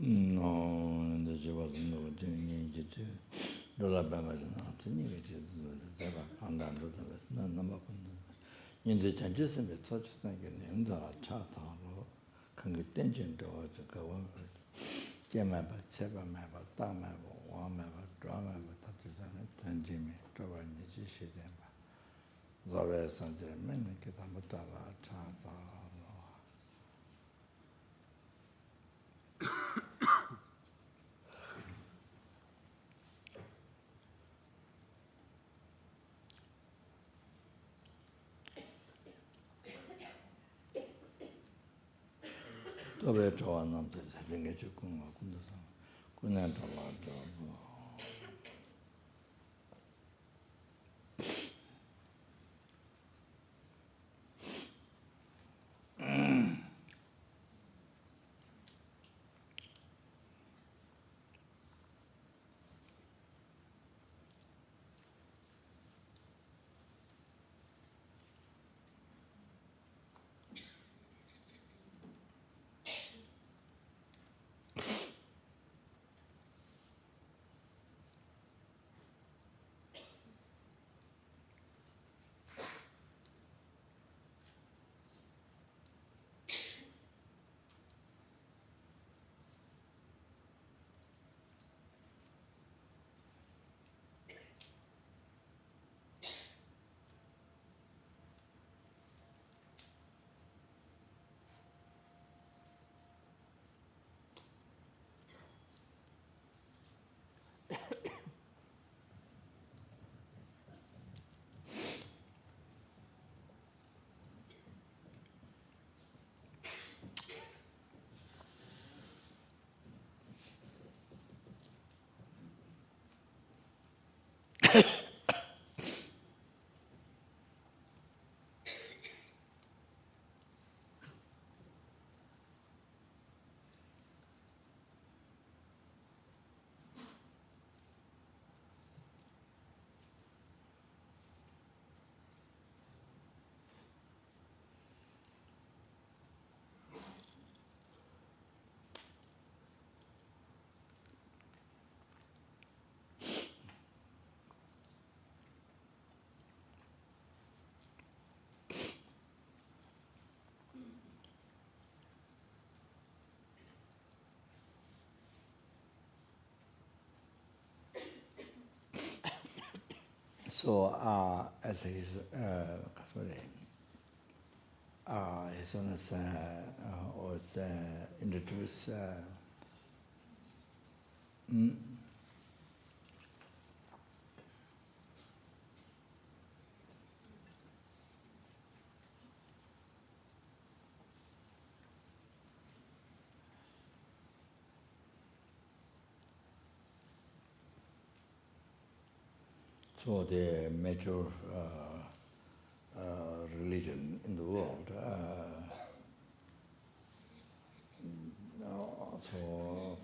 No, the Jivas no doing it. Rolla Bama, never under the number in the changes in the touch thing in the chat, can get tension to go on. Gemma, Cheva map, Dama, one map, drama, touches and Jimmy, Trova, Nishi, Zaves and the Menikitamutala, chat. Tobe Toa Nam to Ringa Chukuma, Kunantala. So, as his son was introduced, so the major religion in the world. So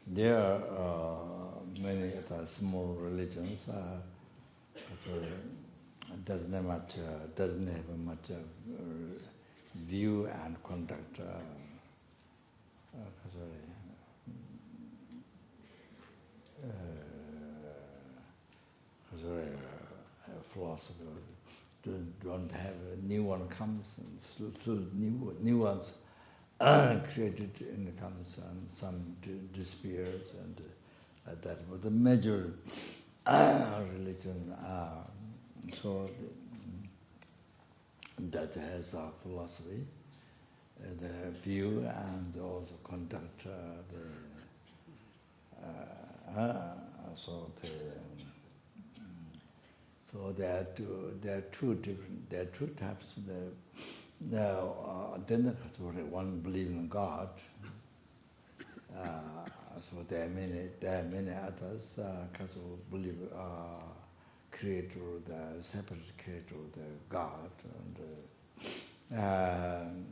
there are many small religions. Doesn't have much view and conduct. Philosophy don't have a new one comes and still new ones created and comes and some disappears and like that. But the major religion so that has a philosophy, the view and also conduct so there are two types. Then one believes in God. So there are many others believe creator, the separate creator, the God, and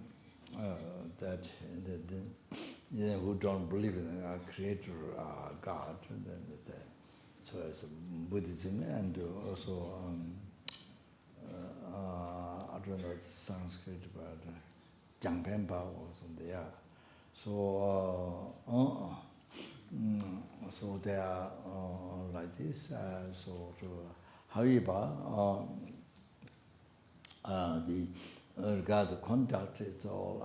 who don't believe in a creator God. So it's Buddhism and also I don't know Sanskrit, but Jangpenpa or something. Yeah. So so they are like this. However, the regard to conduct is all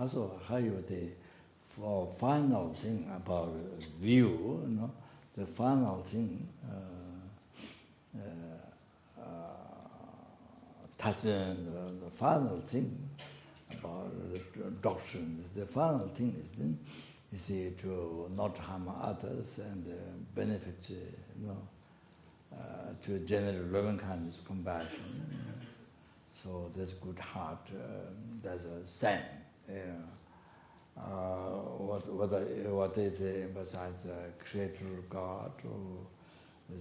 also however the final thing about view, the final thing touching the final thing about the doctrine. The final thing is then, you see, to not harm others and benefit, to general loving kindness, compassion. So there's good heart. There's a Zen. What they emphasize, creator God, or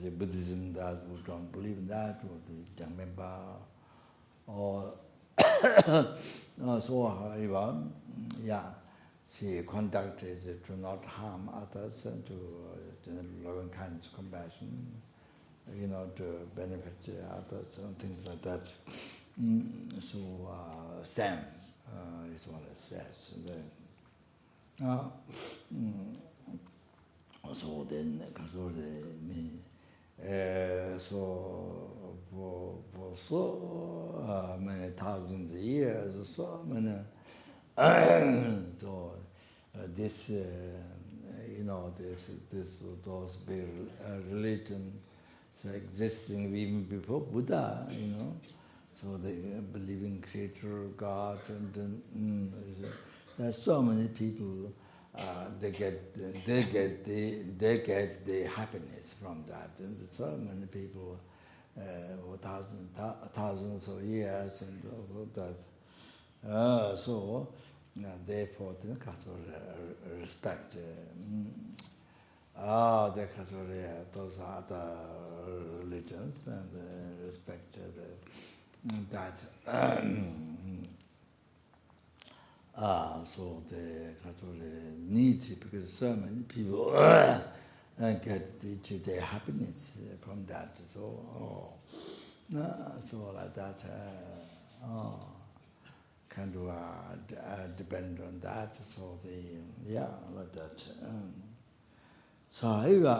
the Buddhism that we don't believe in that, or the Jangmenpa, or so however, she conduct is to not harm others and to general loving kindness, compassion, to benefit others and things like that. So Sam is what it says. So then, for so many thousands of years, so many, so this, those big religions existing even before Buddha, so they believe in creator, God, and there's so many people. They get the happiness from that, and so many people for thousands of years and all of that. So therefore, they have to respect. They have to those other religions and respect that. So they need, because so many people get their happiness from that. So, so like that, kind of depend on that. So they, like that. So however,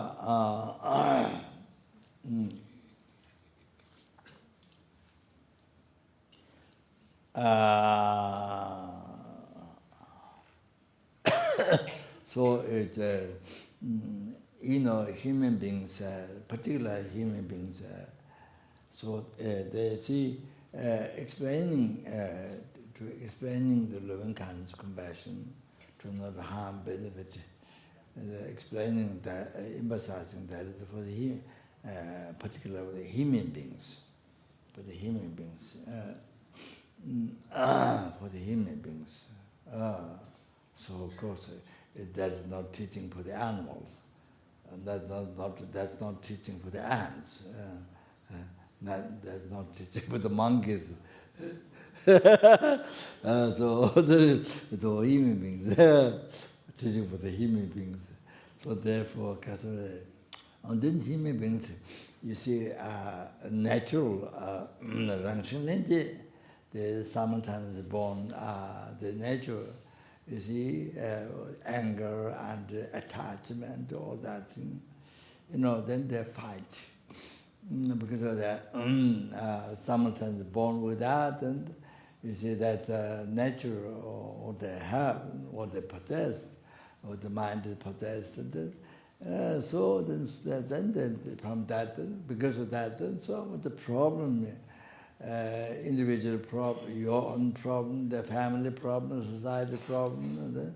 so it, human beings, particular human beings, so they see explaining the loving kindness, compassion, to not harm, benefit, explaining that, emphasizing that for the particularly human beings, for the human beings, so of course that's not teaching for the animals, and that's not teaching for the ants, that's not teaching for the monkeys. So the human beings, teaching for the human beings. So therefore, and then human beings, you see, natural the simultaneously born, the nature, you see, anger and attachment, all that thing, then they fight. Because of that, simultaneously born with that, and you see that nature, or they have, or they possess, or the mind is possessed. So then from that, because of that, so the problem, individual problem, your own problem, the family problem, society problem,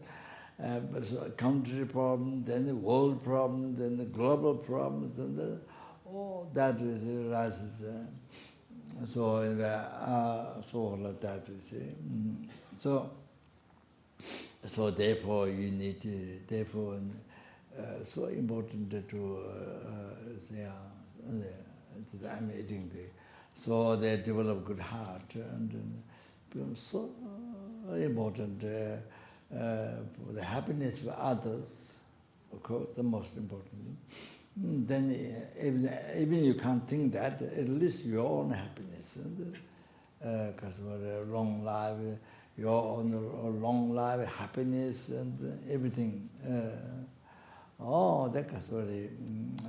country problem, then the world problem, then the global problem, then all that arises. So like that, you see. So therefore you need to, so important to I'm eating so they develop good heart, and so important for the happiness of others, of course, the most important. Then even you can't think that, at least your own happiness. Because for a long life, your own long life, happiness, and everything. That is very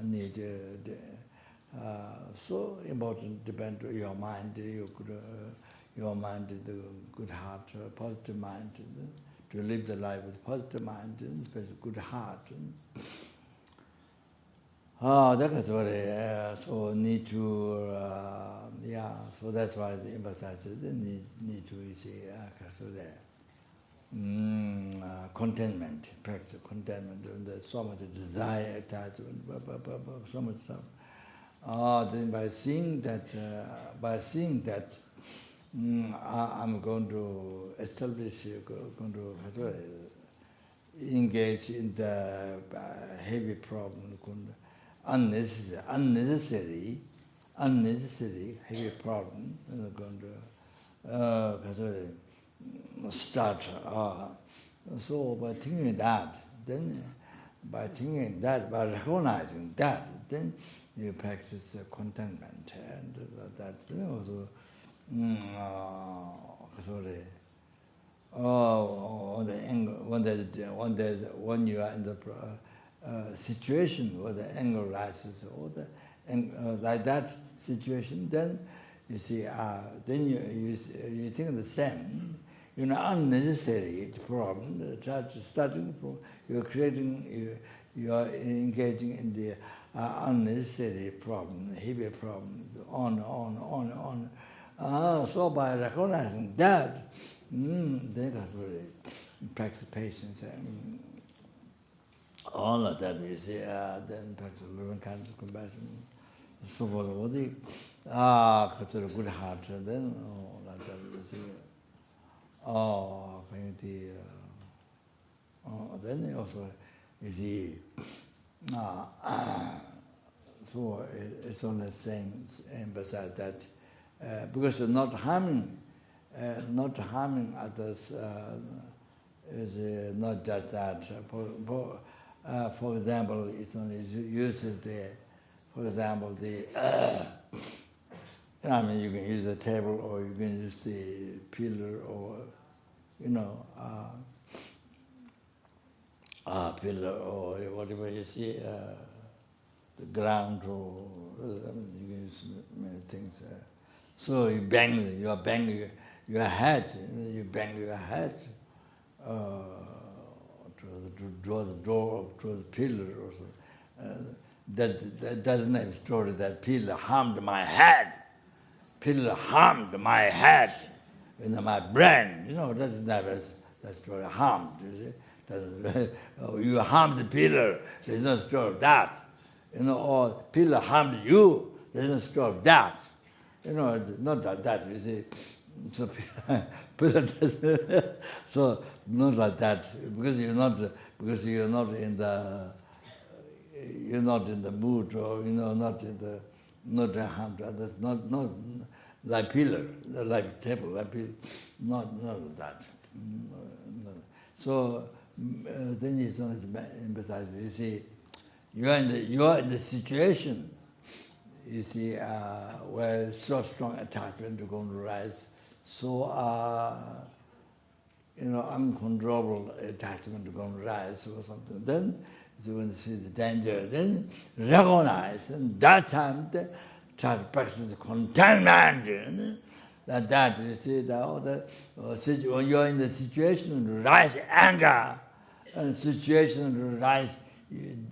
need. So important. Depend on your mind. Your mind is a good heart, positive mind. To live the life with positive mind, especially good heart. That is very, so need to, so that's why the emphasizes the need to, you see, contentment, practice contentment, and there's so much desire, attachment, so much stuff. Then by seeing that, I'm going to establish, going to engage in the heavy problem, unnecessary heavy problem. I'm going to start. So by thinking that, then by recognizing that, then you practice contentment, and that also. On the angle, when you are in the situation where the anger rises, or like that situation, then you see, then you think the same. Unnecessary problem. Starting from you are engaging in the unnecessary problem, heavy problem, on. So by recognizing that, they got really practice patience. All of that we see, then practice loving kindness, compassion, so forth. Got a good heart, and then like that we see. Then also you see. So it's only saying, emphasize that. Because not harming others is not just that. For example, it's only uses for example, you can use the table, or you can use the pillar, or pillar, or whatever you see, the ground, or you can use many things. So you bang your head to draw the door to the pillar, or so. That doesn't have a story that pillar harmed my head. Pillar harmed my head, my brain. Doesn't have that story. Harmed. You see, you harmed the pillar. There's no story of that. Or pillar harmed you. There's no story of that. Not like that, you see. So, so not like that, because you're not in the mood, or not harm to others, not like pillar, like table, like pillar, not like that. So then it's only emphasize. You see, you are in the situation. You see, where so strong attachment is going to rise, so uncontrollable attachment is going to rise, or something. Then you want to see the danger. Then recognize, and that time try to practice contentment. That you see, when you are in the situation to rise anger, and situation to rise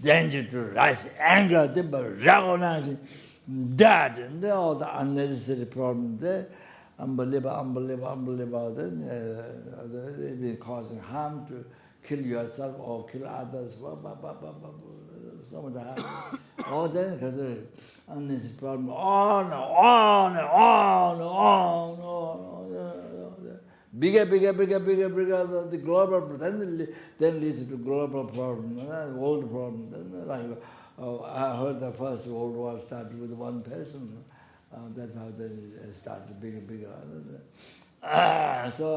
danger, to rise anger, then by recognizing that, and all the unnecessary problems there, unbelievable, then it will causing harm to kill yourself or kill others, some of the harm. All then, because unnecessary problem, on. Bigger, the global, then leads to global problem, world problem. Then, like, I heard the First World War started with one person. That's how they started bigger. So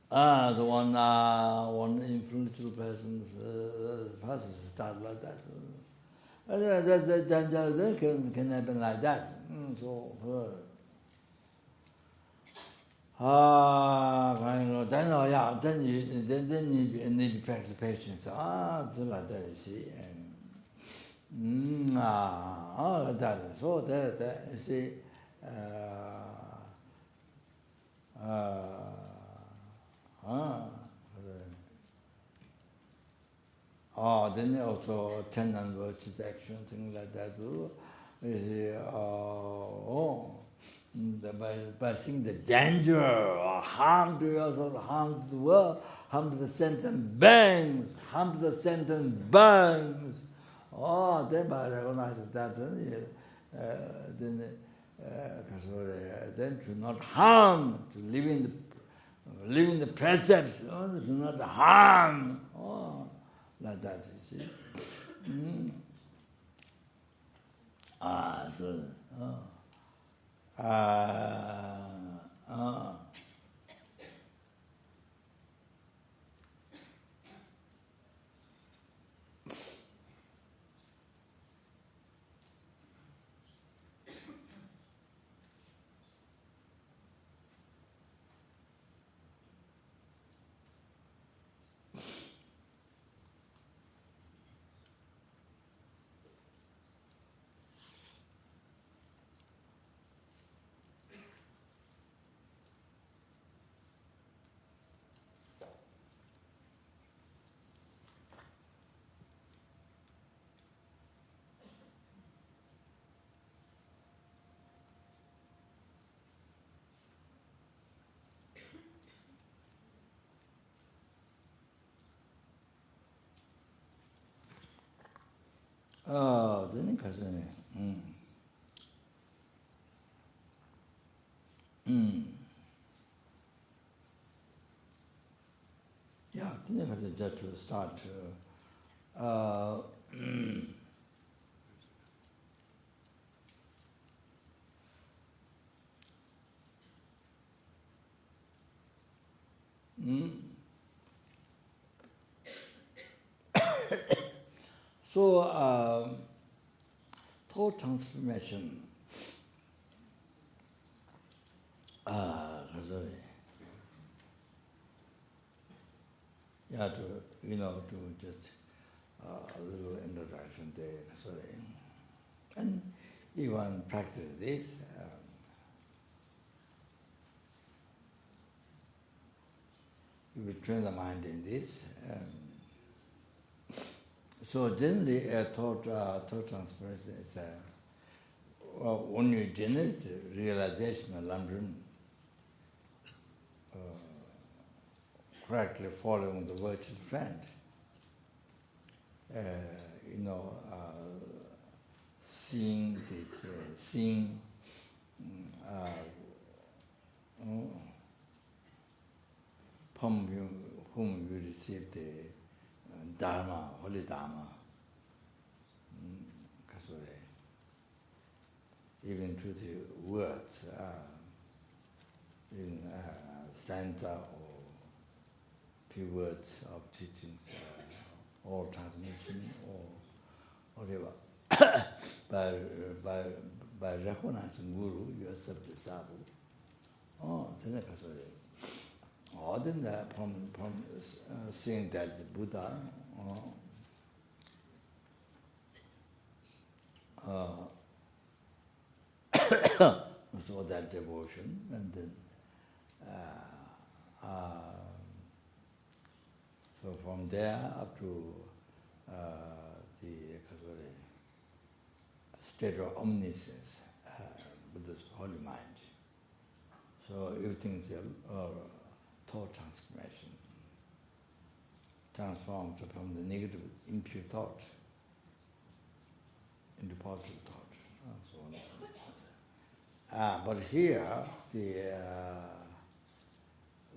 one influential person started like that. That can happen like that. So then you need to practice patience. It's like that, you see. Like that. So that, you see. Then also 10 and virtuous action, things like that. By seeing the danger or harm to yourself, harm to the world, harm to the sentence bangs, harm to the sentence bangs. Then by recognizing that, then to not harm, to live in the precepts, to not harm. Like that, you see. Then 가서네. Yeah, then 가서 just to start. So, thought transformation. To just a little introduction there. And even practice this. You will train the mind in this. So generally, thought transformation is when you generate realization of London, correctly following the virtuous trend, seeing from whom you receive the Dharma, Holy Dharma, even to the words, even stanza or few words of teachings, or transmission, or whatever. by recognizing Guru, you accept the Sadhu. Then from seeing that the Buddha, so that devotion, and then so from there up to the state of omniscience, Buddha's holy mind. So everything is thought transformation, transformed from the negative, impure thought into positive thought. But here, the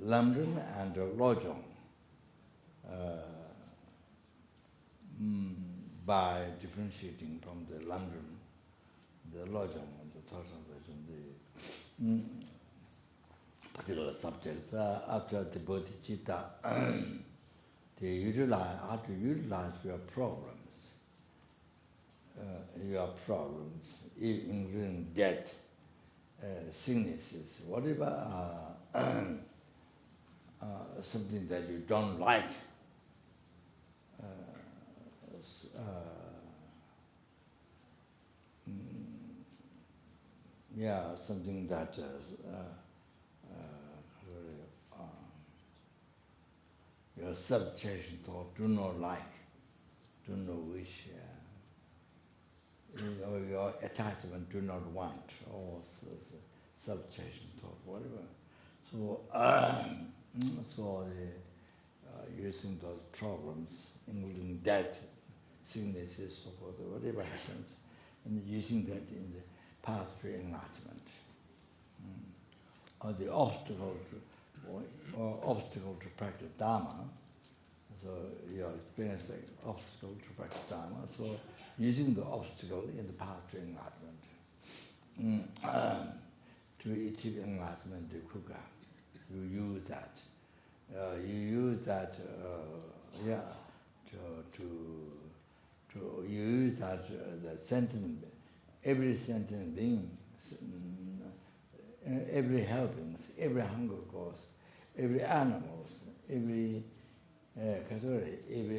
London and Lojong, by differentiating from the London, the Lojong, and the thought transformation, the particular subjects, after the bodhicitta, they have to utilize your problems, including death, sicknesses, whatever something that you don't like, something that your subjectivity thought do not like, do not wish, your attachment do not want, or subjectivity thought, whatever. So, using those problems, including death, sicknesses, so forth, whatever happens, and using that in the path to enlightenment, or the obstacle to practice Dharma. So you experience the obstacle to practice Dharma. So using the obstacle in the path to enlightenment, to achieve enlightenment, the kuka, you use that. You use that, to use that the sentient, every sentient being, every helpings, every hunger cause, every animals, every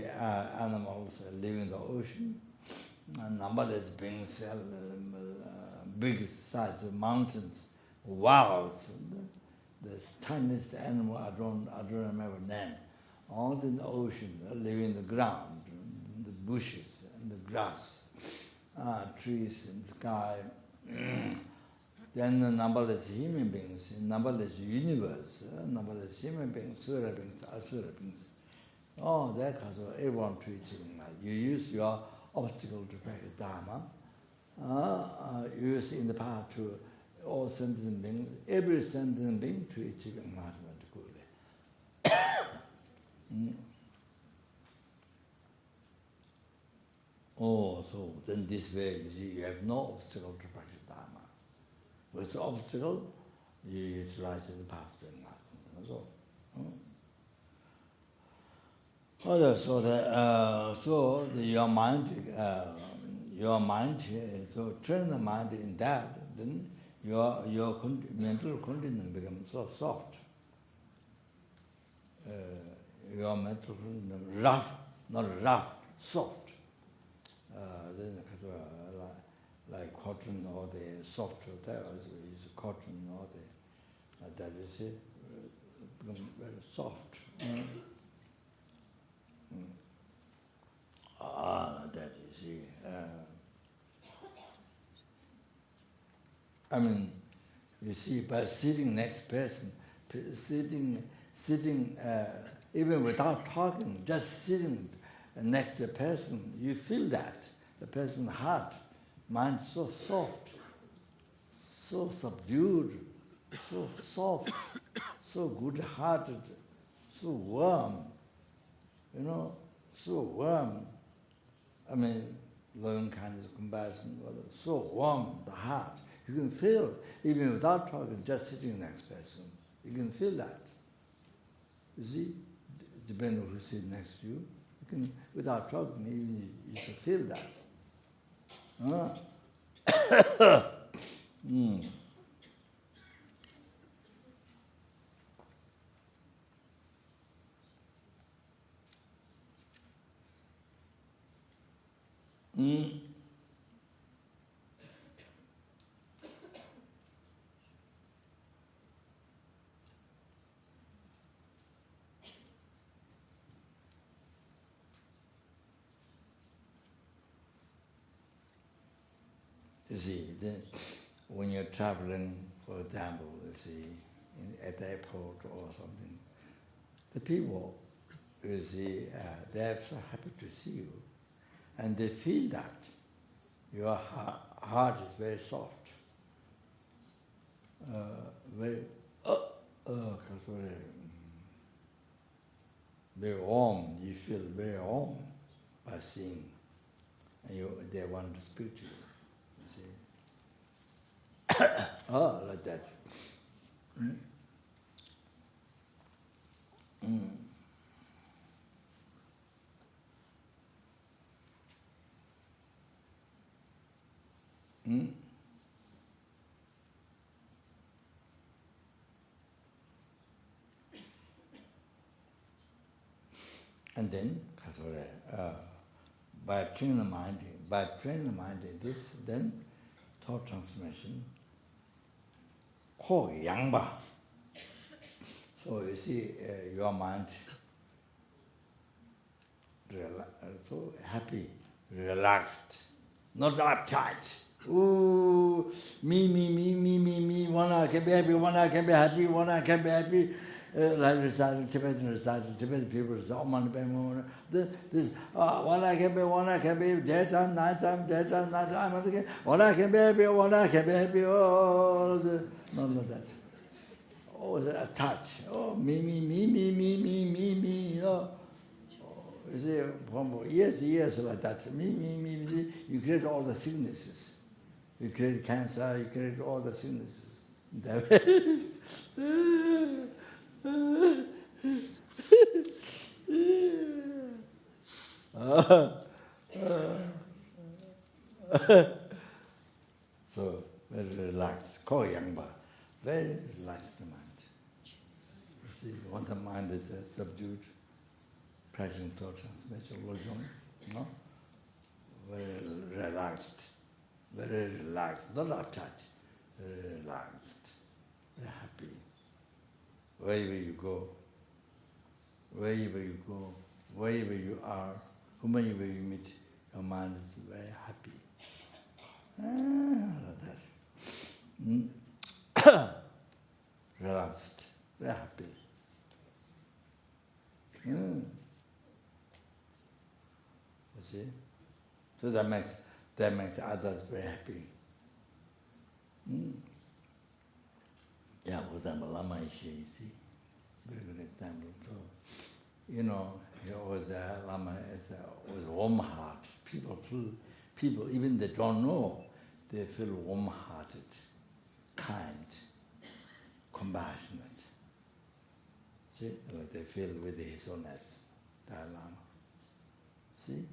animals live in the ocean, numberless beings, big size of mountains, wilds, the tiniest animal I don't remember name, all in the ocean, live in the ground, the bushes and the grass, trees and sky. Then the numberless human beings, numberless universe, numberless human beings, sura beings, asura beings. Oh, that kind of everyone to achieving that. You use your obstacle to practice Dharma. You use in the path to all sentient beings, every sentient being to achieve enlightenment fully. Oh, so then this way, you see, you have no obstacle to practice Dharma. With the obstacle, you utilize in the path to enlightenment. So your mind, so train the mind in that, then your mental continuum becomes so soft. Your mental continuum rough, not rough, soft. Then like cotton or the soft, there is cotton or the that you see become very soft. That you see. I mean, you see, by sitting next person, sitting, even without talking, just sitting next to the person, you feel that the person's heart, mind so soft, so subdued, so soft, so good-hearted, so warm, so warm. I mean, loving kindness, compassion, so warm, the heart. You can feel, even without talking, just sitting next person, you can feel that. You see, depending on who sits next to you, you can, without talking, even you can feel that. You see, when you're traveling, for example, you see, at the airport or something, the people, you see, they're so happy to see you, and they feel that your heart is very soft, very warm. You feel very warm by seeing, and they want to speak to you. Like that. And then, by training the mind in this, then thought transformation, ho yangba. So you see, your mind so happy, relaxed, not uptight. Ooh, me, one I can be happy, one I can be happy, one I can be happy. Like recited, Tibetan people say, one I can be, daytime, nighttime, again. One I can be happy, one I can be happy, oh, none of that. Oh, a touch. Oh, me, oh. You see, from years like that, me, you create all the sicknesses. You create cancer, you create all the sicknesses. That way. So, very relaxed. Ko Yangba, very relaxed mind. You see, when the mind is subdued, practicing thought transformation, no? Very relaxed, not uptight, very relaxed, very happy. Wherever you go, wherever you are, whomever you meet, your mind is very happy. Like that. Relaxed, very happy. You see? So that makes others very happy. Yeah, for example, Lama Ishe, you see, very good example. So, you know, he always Lama was warm heart. People, even they don't know, they feel warm-hearted, kind, compassionate. See, like they feel with his owners, Dalai Lama. See?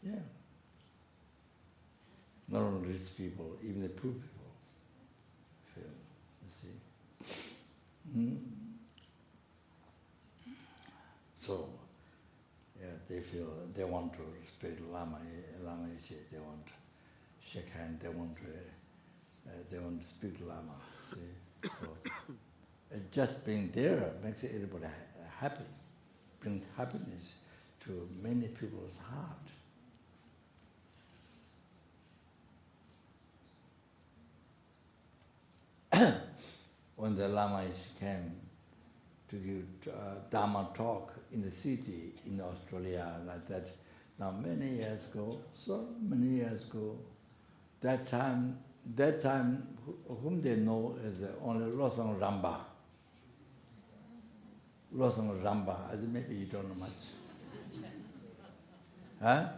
Yeah. Not only rich people, even the poor people feel, you see. So, yeah, they feel, they want to respect Lama Ishe, they want to shake hands, they want to speak to Lama. See? So, just being there makes everybody happy, brings happiness to many people's heart. When the Lama came to give Dharma talk in the city in Australia, like that, now many years ago, so many years ago, that time, whom they know is only Losang Ramba. Losang Ramba, maybe you don't know much. Huh?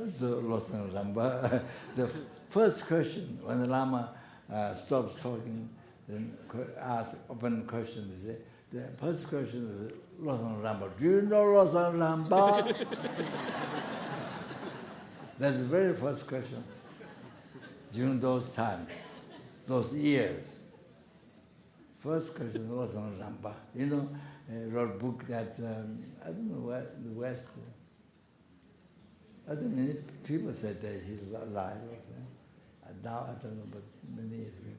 So Losang Ramba, the first question when the Lama stops talking, then asks open question. They say, the first question is Losang Ramba. Do you know Losang Ramba? That's the very first question. During those times, those years, first question Losang Ramba. You know, wrote a book that I don't know where in the West. I think many people said that he's alive. Now I don't know, but many years ago.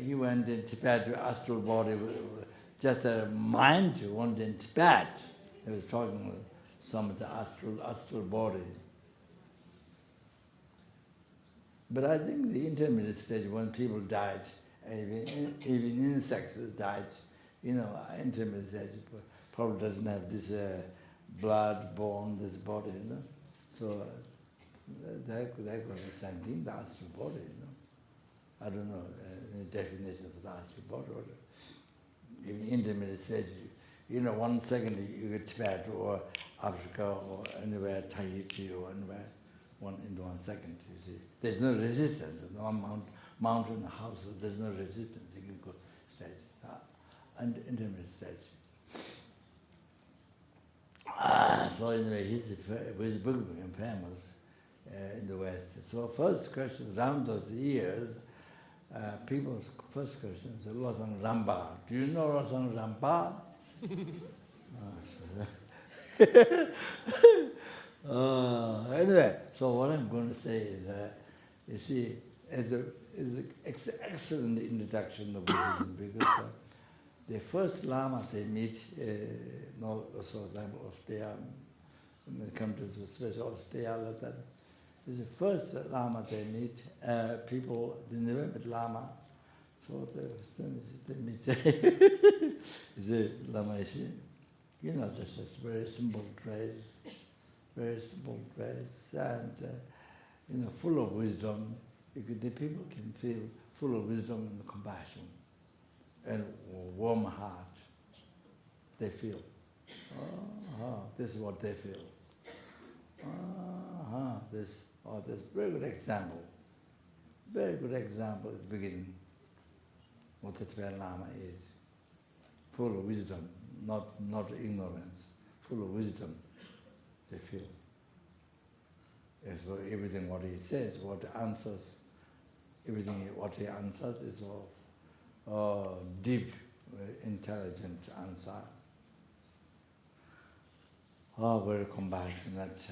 He went in Tibet to astral body, just a mind went in Tibet. He was talking with some of the astral body. But I think the intermediate stage, when people died, even insects died, you know, intermediate stage probably doesn't have this blood, bone, this body, you know. So that was the same thing, the astral body, you know. I don't know the definition of the astral body. Even intermediate stage, you know, 1 second you get Tibet or Africa or anywhere, Tahiti or anywhere, in 1 second, you see. There's no resistance. No mountain, houses, there's no resistance. You can go stage, and intermediate stage. So anyway, his book became famous in the West. So first question, around those years, people's first question is Losang Ramba. Do you know Losang Ramba? Anyway, so what I'm going to say is, you see, is an excellent introduction of Buddhism, because the first Lama they meet, for example, Austria, when they come to the special Austria, like that, is the first Lama they meet, people, they never met Lama, so they meet, the Lama is, you know, just a very simple dress, and, you know, full of wisdom. The people can feel full of wisdom and compassion and warm heart. They feel. This is what they feel. This very good example. Very good example at the beginning. What the Tibetan Lama is. Full of wisdom, not ignorance. Full of wisdom. They feel. And so everything what he says, what answers, everything what he answers is all deep, intelligent answer. Very compassionate,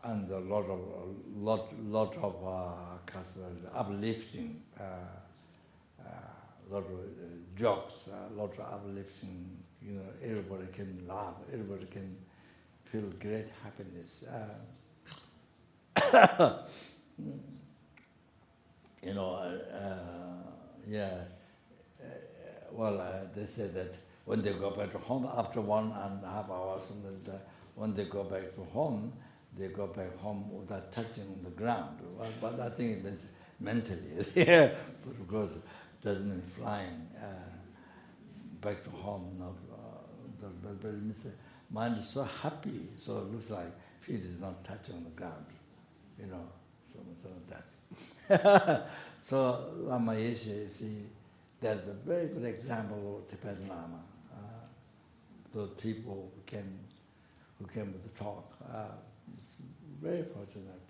and a lot of uplifting, lot of jokes, lot of uplifting. You know, everybody can laugh, everybody can feel great happiness. You know, they say that when they go back to home after 1.5 hours, when they go back to home, they go back home without touching the ground. But I think it means mentally, because it doesn't mean flying back to home. But it means mind is so happy, so it looks like feet is not touching the ground, you know, something like that. So Lama Yeshe, see, that's a very good example of Tibetan Lama. Those people who came to talk, it's very fortunate.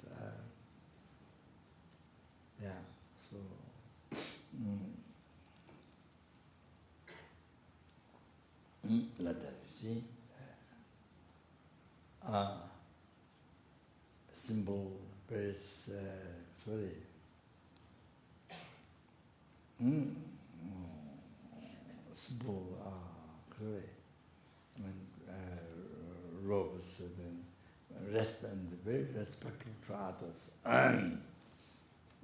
Like that, you see. Simple, very simple, robes, and very respectful to others,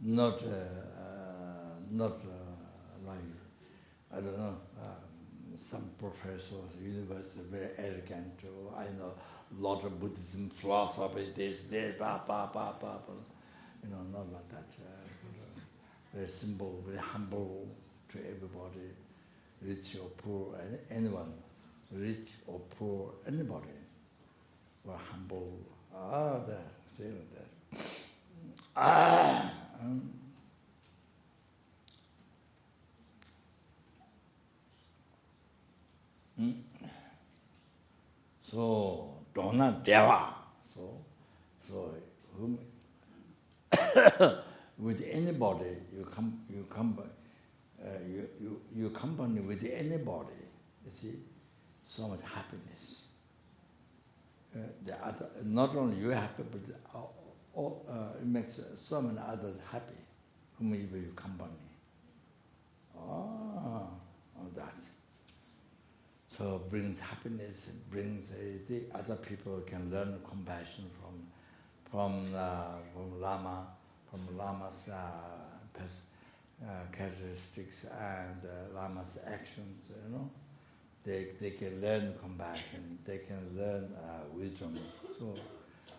not like, I don't know, some professors, university, very arrogant. I know a lot of Buddhism philosophy, this, blah, blah, blah, blah, blah. You know, not like that. Very simple, very humble to everybody, rich or poor, anyone, rich or poor, anybody, were humble. There, say like that. So, Dona Deva. So whom with anybody you company with anybody, you see, so much happiness. The other, not only you happy, but it makes so many others happy, whomever you company. That. So brings happiness, brings the other people can learn compassion from Lama, from Lama's characteristics and Lama's actions. You know, they can learn compassion, they can learn wisdom. So,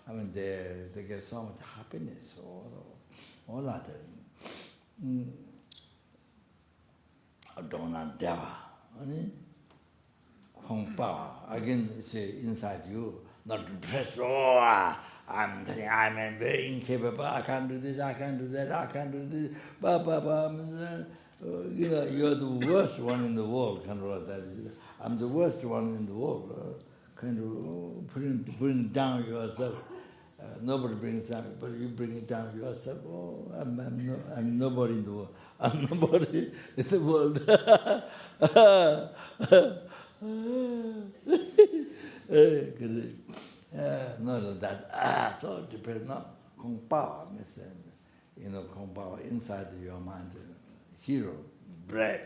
I mean, they get so much happiness. All that. Dona Deva. Again, it's inside you, not depressed. I'm very incapable. I can't do this. I can't do that. I can't do this. You know, you're the worst one in the world. Kind of like that. I'm the worst one in the world. Kind of putting down yourself. nobody brings down, but you bring it down yourself. Oh, I'm nobody in the world. I'm nobody in the world. Not that. So depends not Kong power, Kong power inside your mind, hero, brave,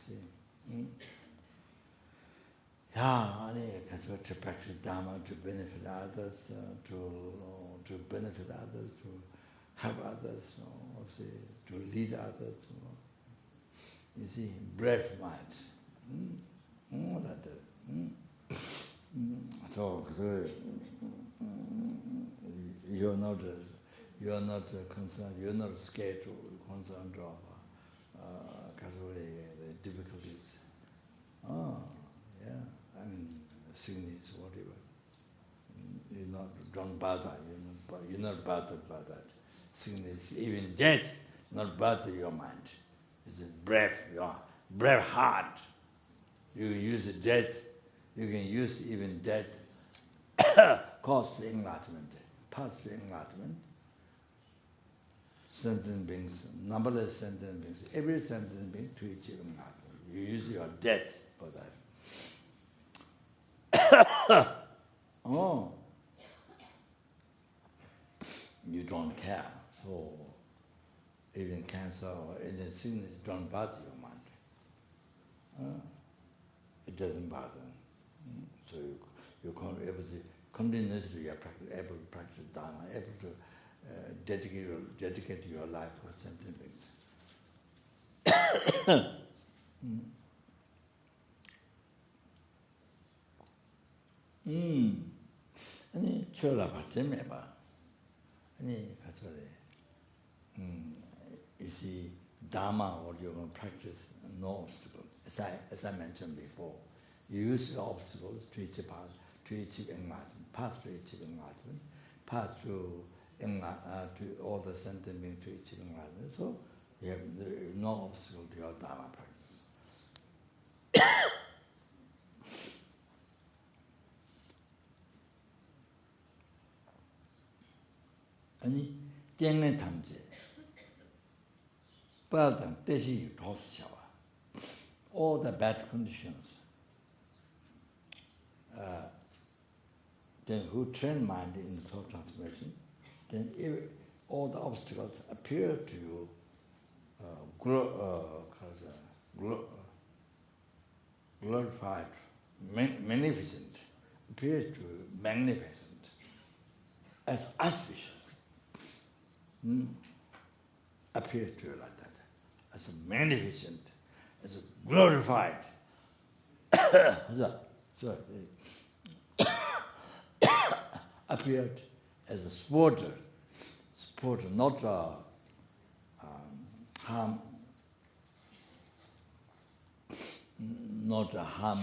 see. Yeah, to practice Dharma, to benefit others, to benefit others, to help others, to lead others. You see, brave mind. Like that. So you're not concerned. You're not scared or concerned of the difficulties. Oh, yeah. I mean, sickness, whatever. Don't bother. You're not bothered by that. Sickness, even death, not bother your mind. It's a brave, your brave heart. You can use the death. You can use even death. Cause to enlightenment, path to enlightenment. Sentient beings, numberless sentient beings. Every sentient being to achieve enlightenment. You use your death for that. Oh, you don't care. So even cancer or any sickness don't bother your mind. It doesn't bother. So you can't able to continuously able to practice Dharma, able to dedicate your life for sentient beings. 아니 chola bhateme ba. 아니 가서래. You see, Dharma, what you're going to practice, no obstacle. As I mentioned before, you use the obstacles to achieve enlightenment, path to achieve enlightenment, path to all the sentient beings to achieve enlightenment. So you have no obstacle to your Dharma practice. 아니 땡내 탐지 빨당 대시 도스샤와 all the bad conditions then who train mind in the thought transformation, then all the obstacles appear to you glorified, magnificent, appears to you magnificent, as auspicious. Appears to you like that, as a magnificent, as a glorified. Appeared as a sporter, not harm, not a harm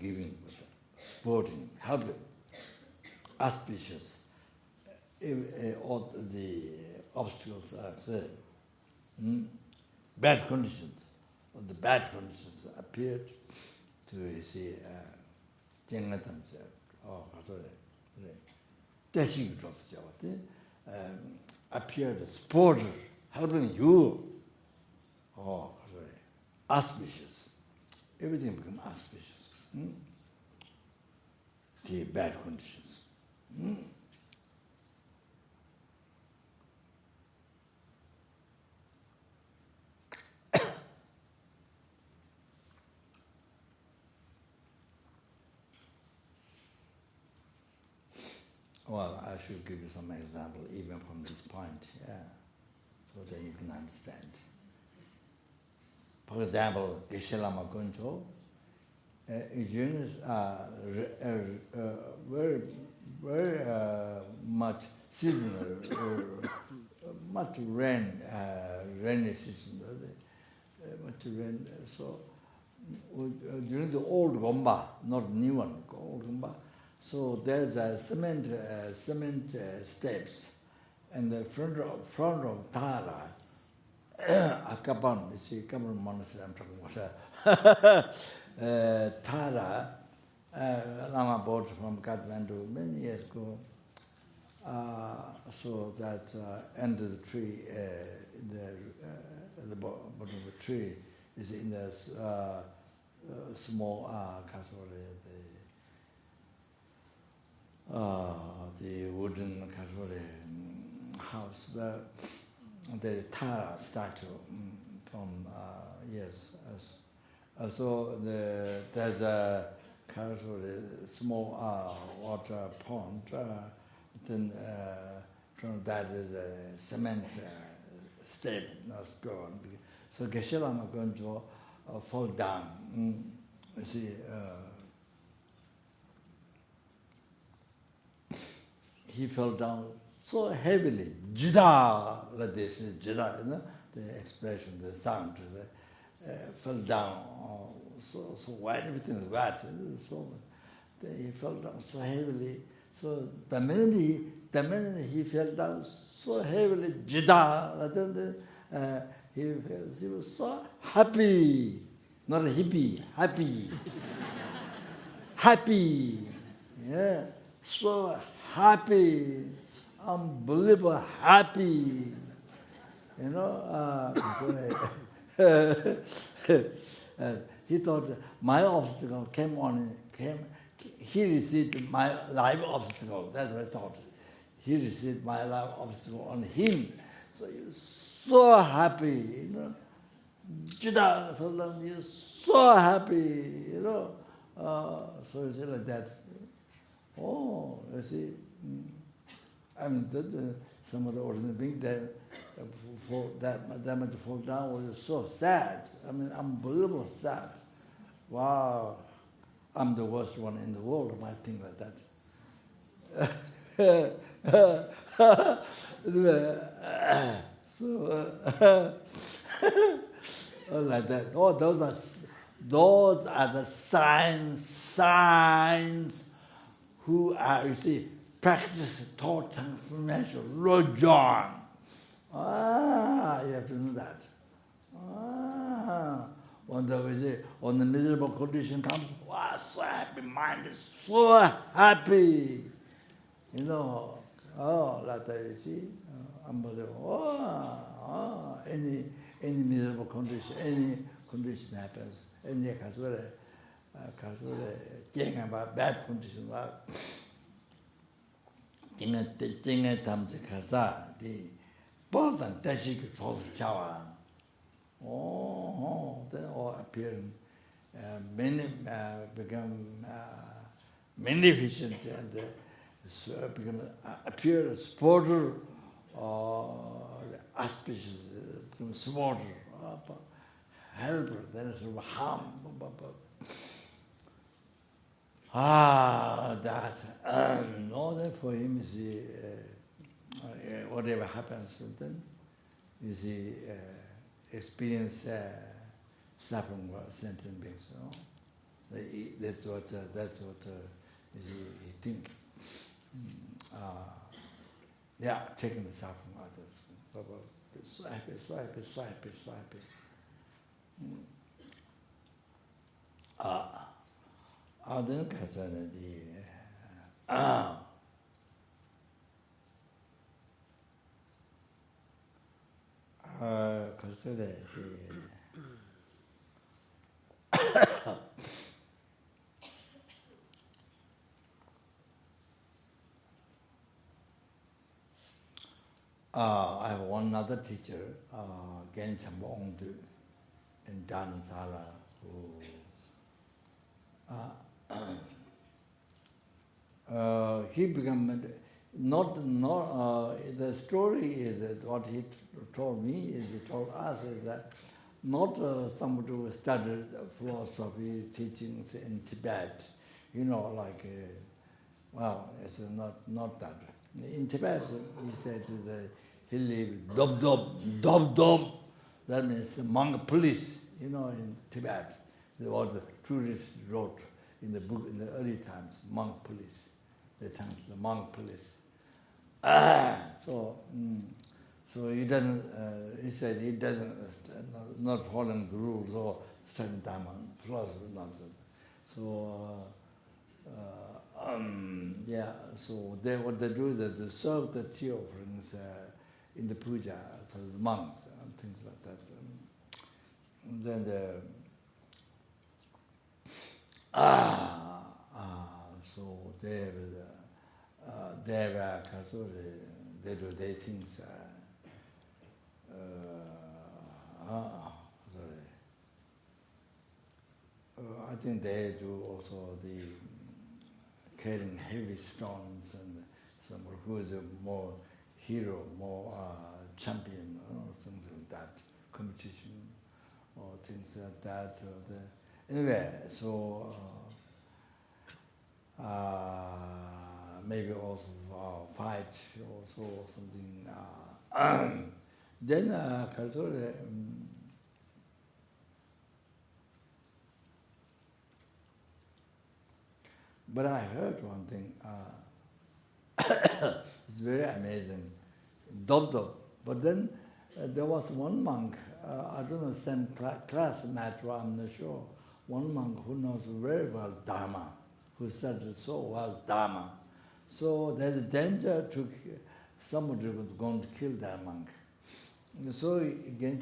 giving, but sporting, helping, auspicious. All the obstacles are bad conditions. All the bad conditions appeared to, you see, appeared sporter, helping you. Auspicious. Everything becomes auspicious. The bad conditions. Well, I should give you some example even from this point, so that you can understand. For example, Geshe Lama Guncho, Asians are very much seasonal, much rainy season, much rain. So during the old Gomba, not new one, old Gomba. So there's a cement steps, and the front of Tara, Akapan, you see, Kapan monastery I'm talking about. Tara, Lama bought from Kathmandu many years ago. So that under the tree, at the bottom of the tree, is in this small the wooden house, the Tara statue from so there's a small water pond. Then from that is a cement step, stone. So Geshe-Lama going to fall down. You see, he fell down so heavily. Jida, like this, jida, you know, the expression, the sound, fell down. So wet, everything is wet. So he fell down so heavily. So the minute he fell down so heavily, jida, he was so happy, not hippie, happy, happy, yeah, so happy, unbelievable happy, you know. He thought my obstacle came. He received my life obstacle. That's what I thought. He received my life obstacle on him. So he was so happy, you know. Jida, he was so happy, you know. So you see like that. Oh, you see. I mean, some of the ordinary beings that much fall down was so sad. I mean, unbelievable sad. Wow. I'm the worst one in the world, I might think like that. So, like that. Oh, those are the signs who are, you see, practice thought transformation, Rojan. You have to know that. When the miserable condition comes, wow, so happy, mind is so happy. You know, like that, you see, unbelievable. Any miserable condition, any condition happens, any bad condition, then all appear, become magnificent and become appear sporter auspicious, supporter, helper, then it's harm. That, no, that for him is whatever happens, then you see, experience suffering for sentient beings. You know? That's what he think. They are taking the suffering out of others. So happy, so happy, so happy, so happy. Then consider I have one other teacher, Gencham Ongdu, in Dharamsala, who he became the story is that what he told me is he told us is that not somebody who studied philosophy teachings in Tibet, you know, like it's not that. In Tibet, he said that he lived dob. That means monk police, you know, in Tibet. What the tourists wrote in the book in the early times, monk police. The times the monk police. So he doesn't. He said he doesn't not following the rules or studying Dharma, philosophy nonsense. Yeah, so what they do is that they serve the tea offerings in the puja to the monks and things like that. And then so they do their things. I think they do also the carrying heavy stones, and someone who is a more hero, more champion, or something like that, competition, or things like that. Anyway, so maybe also fight, also something. Then but I heard one thing. It's very amazing. Dub. But then there was one monk, I don't know, same class matter, I'm not sure. One monk who knows very well Dharma, who studied so well Dharma. So there's a danger to somebody was going to kill that monk. So again,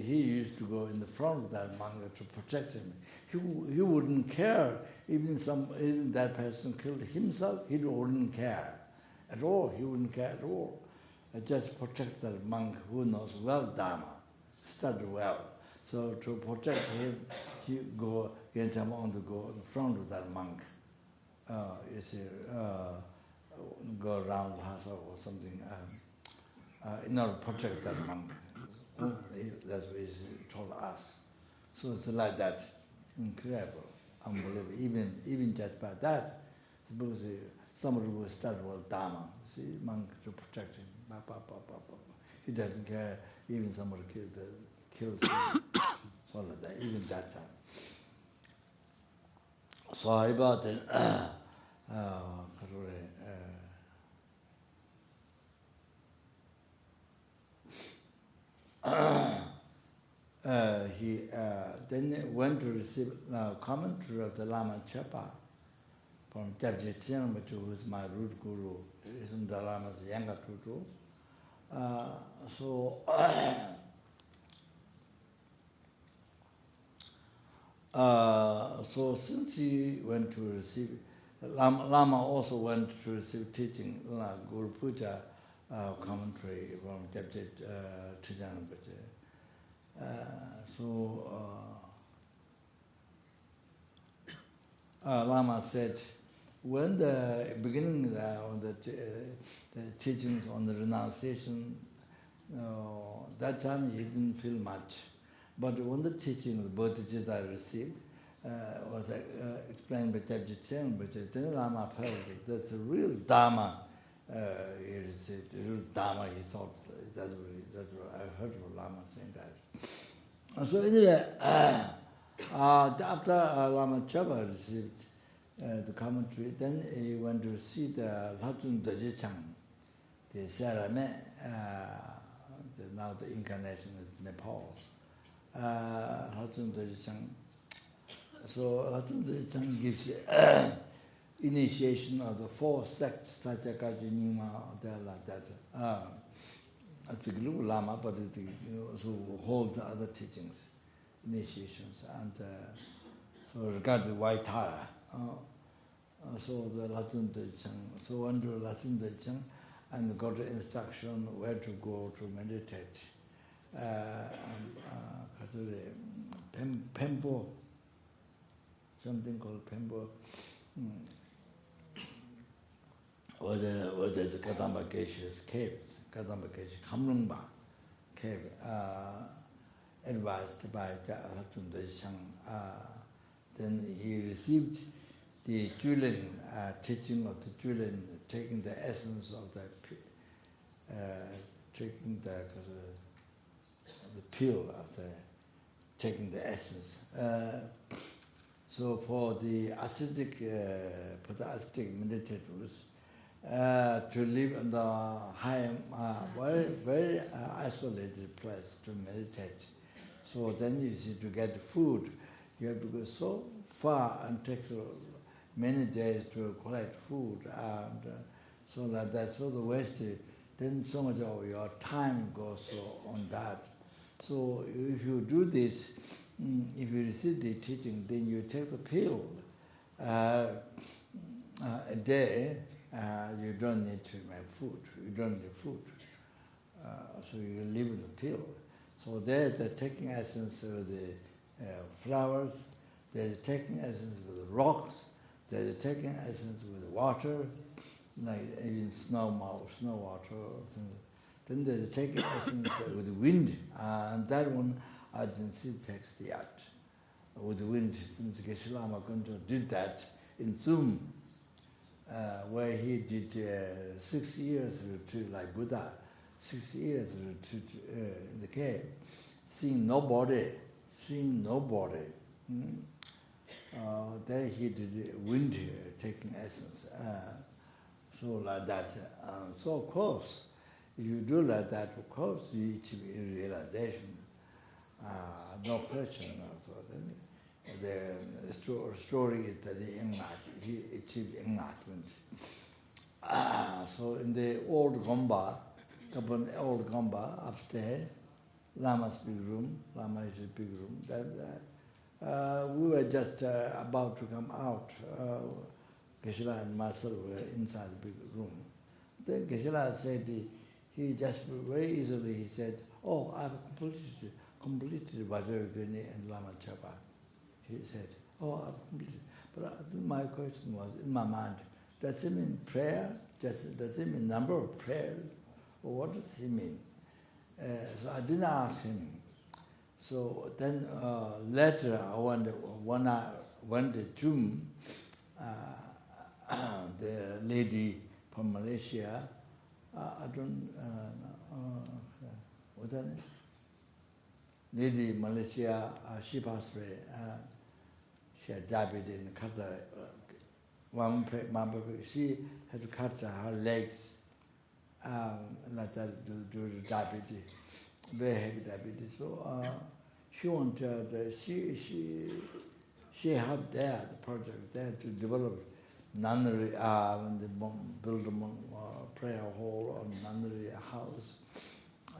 he used to go in the front of that monk to protect him. He wouldn't care even that person killed himself. He wouldn't care at all. He wouldn't care at all. Just protect that monk who knows well Dharma, studied well. So to protect him, he go to go in front of that monk. You see, go around the house or something. In order to protect that monk. That's what he told us. So it's like that. Incredible, unbelievable. Even just by that, because somebody will start with Dharma, see, monk to protect him. He doesn't care, even somebody kills him. So like that, even that time. Sorry about that. He then went to receive commentary of the Lama Chepa from Subjectivity, who is my root guru, is the Lama's younger tutor. So since he went to receive, Lama also went to receive teaching, Guru Puja commentary from Subjectivity. Lama said, when the beginning of the teachings on the renunciation, that time he didn't feel much. But when the teaching of the Bodhicitta received was explained by Subjectivity, then Lama felt that the real Dharma he received, the real Dharma he thought, that's what I heard of Lama saying that. So anyway, after Lama Chaba received the commentary, then he went to see the Latun Dojechang, the Sarame, now the incarnation is Nepal. Latun Dojechang. So Latun Dojechang gives initiation of the 4 sects, Satyakaji, Nima, like that. It's a group Lama, but it also holds the other teachings, initiations, and so regarding White Tara. So the Latun Dojechang, so went to Latun Dojechang and got the instruction where to go to meditate. Pempo, something called Pempo. Or there's a Kadamba Geshe's cave, Kadamba Geshe, Kamlungba cave, advised by Latun Dojechang. Then he received the Julin, teaching of the Julin, taking the essence of taking the pure of taking the essence. So for the ascetic meditators, to live in the high, very, very isolated place to meditate. So then you see, to get food, you have to go so far and take many days to collect food, and so like that. So the waste, then so much of your time goes on that. So if you do this, if you receive the teaching, then you take the pill a day. You don't need to make food. You don't need food. So you live with the pill. So there's the taking essence of the flowers. There's taking essence with the rocks. There's taking essence with water, like even snow water. Then there's taking essence with the wind. And that one I didn't see text yet. With the wind, since Geshe Lama did that in Zoom, where he did 6 years retreat, like Buddha, 6 years retreat in the cave, seeing nobody. There he did wind taking essence, so like that. So of course, if you do like that, of course you achieve realization, no question. So then the story is that he achieved enlightenment. So in the old Gomba upstairs, Lama's big room, Lama is a big room, we were just about to come out. Geshe-la and myself were inside the big room. Then Geshe-la said, he just very easily, he said, "Oh, I've completed Vajrayogini and Lama Chapa." He said, "Oh, I've completed." But my question was, in my mind, does it mean prayer? Does it mean number of prayers? Or what does he mean? So I didn't ask him. So then later, when I went to June, the lady from Malaysia, I don't what's her name? Lady Malaysia, she passed away. She had diabetes and cut she had to cut her legs like that due to diabetes, very heavy diabetes. So she wanted, she helped there, the project there, to develop nunnery, build a prayer hall or nunnery house,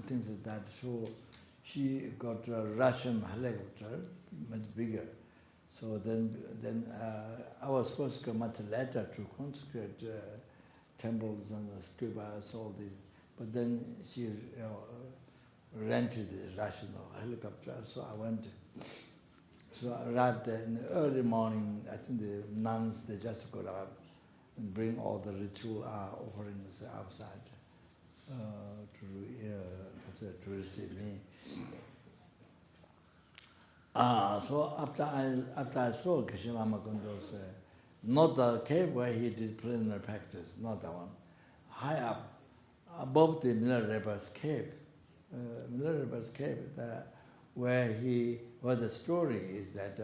things like that. So she got a Russian helicopter, much bigger. So then I was supposed to go much later to consecrate temples and stupas, all these. But then she rented the Russian helicopter, so I went. So I arrived there in the early morning. I think the nuns, they just got up and bring all the ritual offerings outside to receive me. So after I saw Geshe Lama Kundro's, not the cave where he did preliminary practice, not that one, high up, above the Milarepa's cave, where the story is that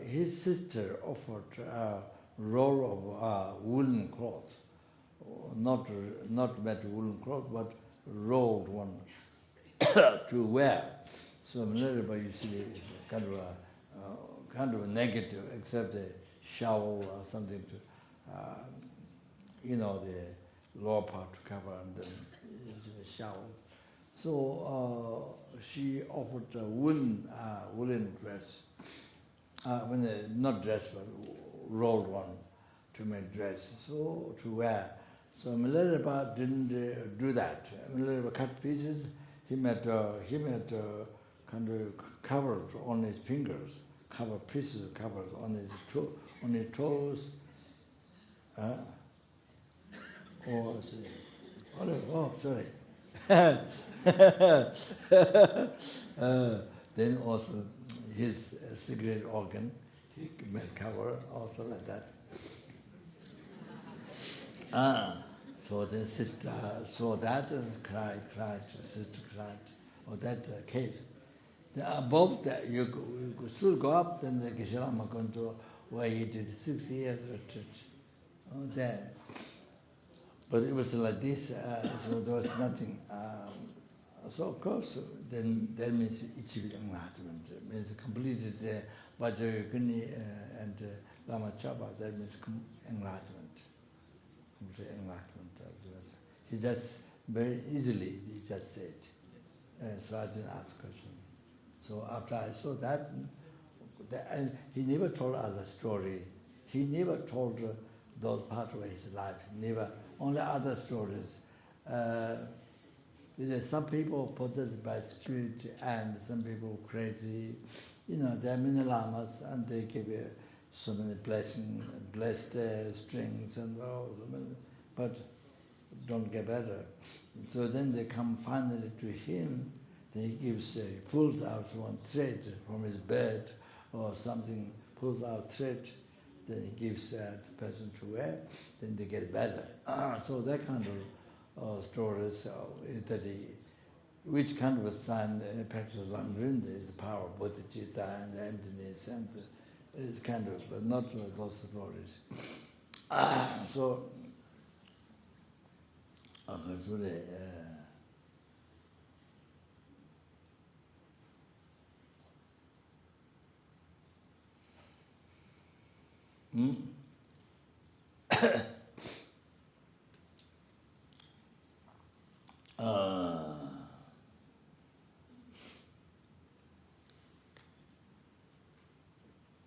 his sister offered a roll of woolen cloth, not made woolen cloth, but rolled one to wear. So Milarepa usually is kind of a negative, except a shawl or something to, the lower part to cover and then a shawl. So she offered a woolen dress, not dress but rolled one to make dress, so to wear. So Milarepa didn't do that. Milarepa cut pieces. He made kind of covered on his fingers, pieces covered on his toes. Sorry. Then also his cigarette organ, he made cover also like that. So the sister saw that and cried, sister cried, or that cave. Then above that, you could still go up, then the Geshe Lama Kundro, where he did 6 years retreat. There. But it was like this, so there was nothing. So of course, then that means achieved enlightenment. It means completed the Vajrayogini and Lama Chapa, that means enlightenment. Complete enlightenment. He just very easily, he just said. So I didn't ask question. So after I saw that, and he never told other story. He never told those parts of his life. Never, only other stories. Some people possessed by spirit and some people crazy. There are many lamas and they give so many blessings, blessed strings and all, but don't get better. So then they come finally to him. Then he gives, pulls out one thread from his bed or something, pulls out thread. Then he gives that person to wear. Then they get better. So that kind of stories which kind of a sign practice of Lamrinda is the power of bodhicitta and emptiness and it's kind of, but not those stories. So,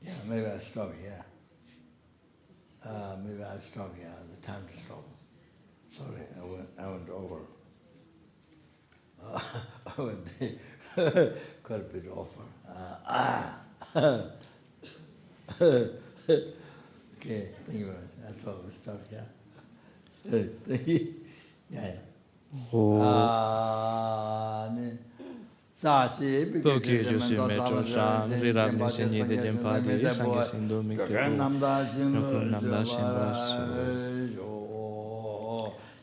yeah, maybe I'll stop here. Maybe I'll stop here. The time to stop. Sorry, I went over. I went quite a bit over. Okay, thank you very much. That's all. We stop here. Thank you. Yeah. Pochi Gesù Metro Ram, Rirabni Segni degli Empadi, Sanghe Sindu Mikte Nokun Namda Shimbrasu.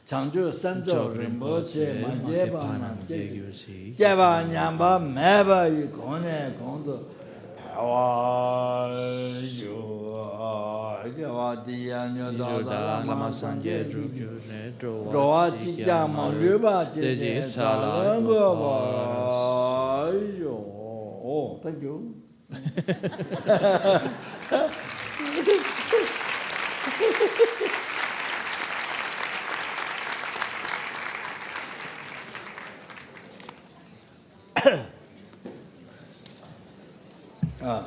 Changju Sanjo Rinpoche Majeba Namde Gyursi. Jeba Nyamba Meba Yukone Kondo Pawa Jeva Diya Nyoza Lama Sanje Drukyu Nedro Roa Chikya Mangyuba Deji Sala Oh, thank you. Ah.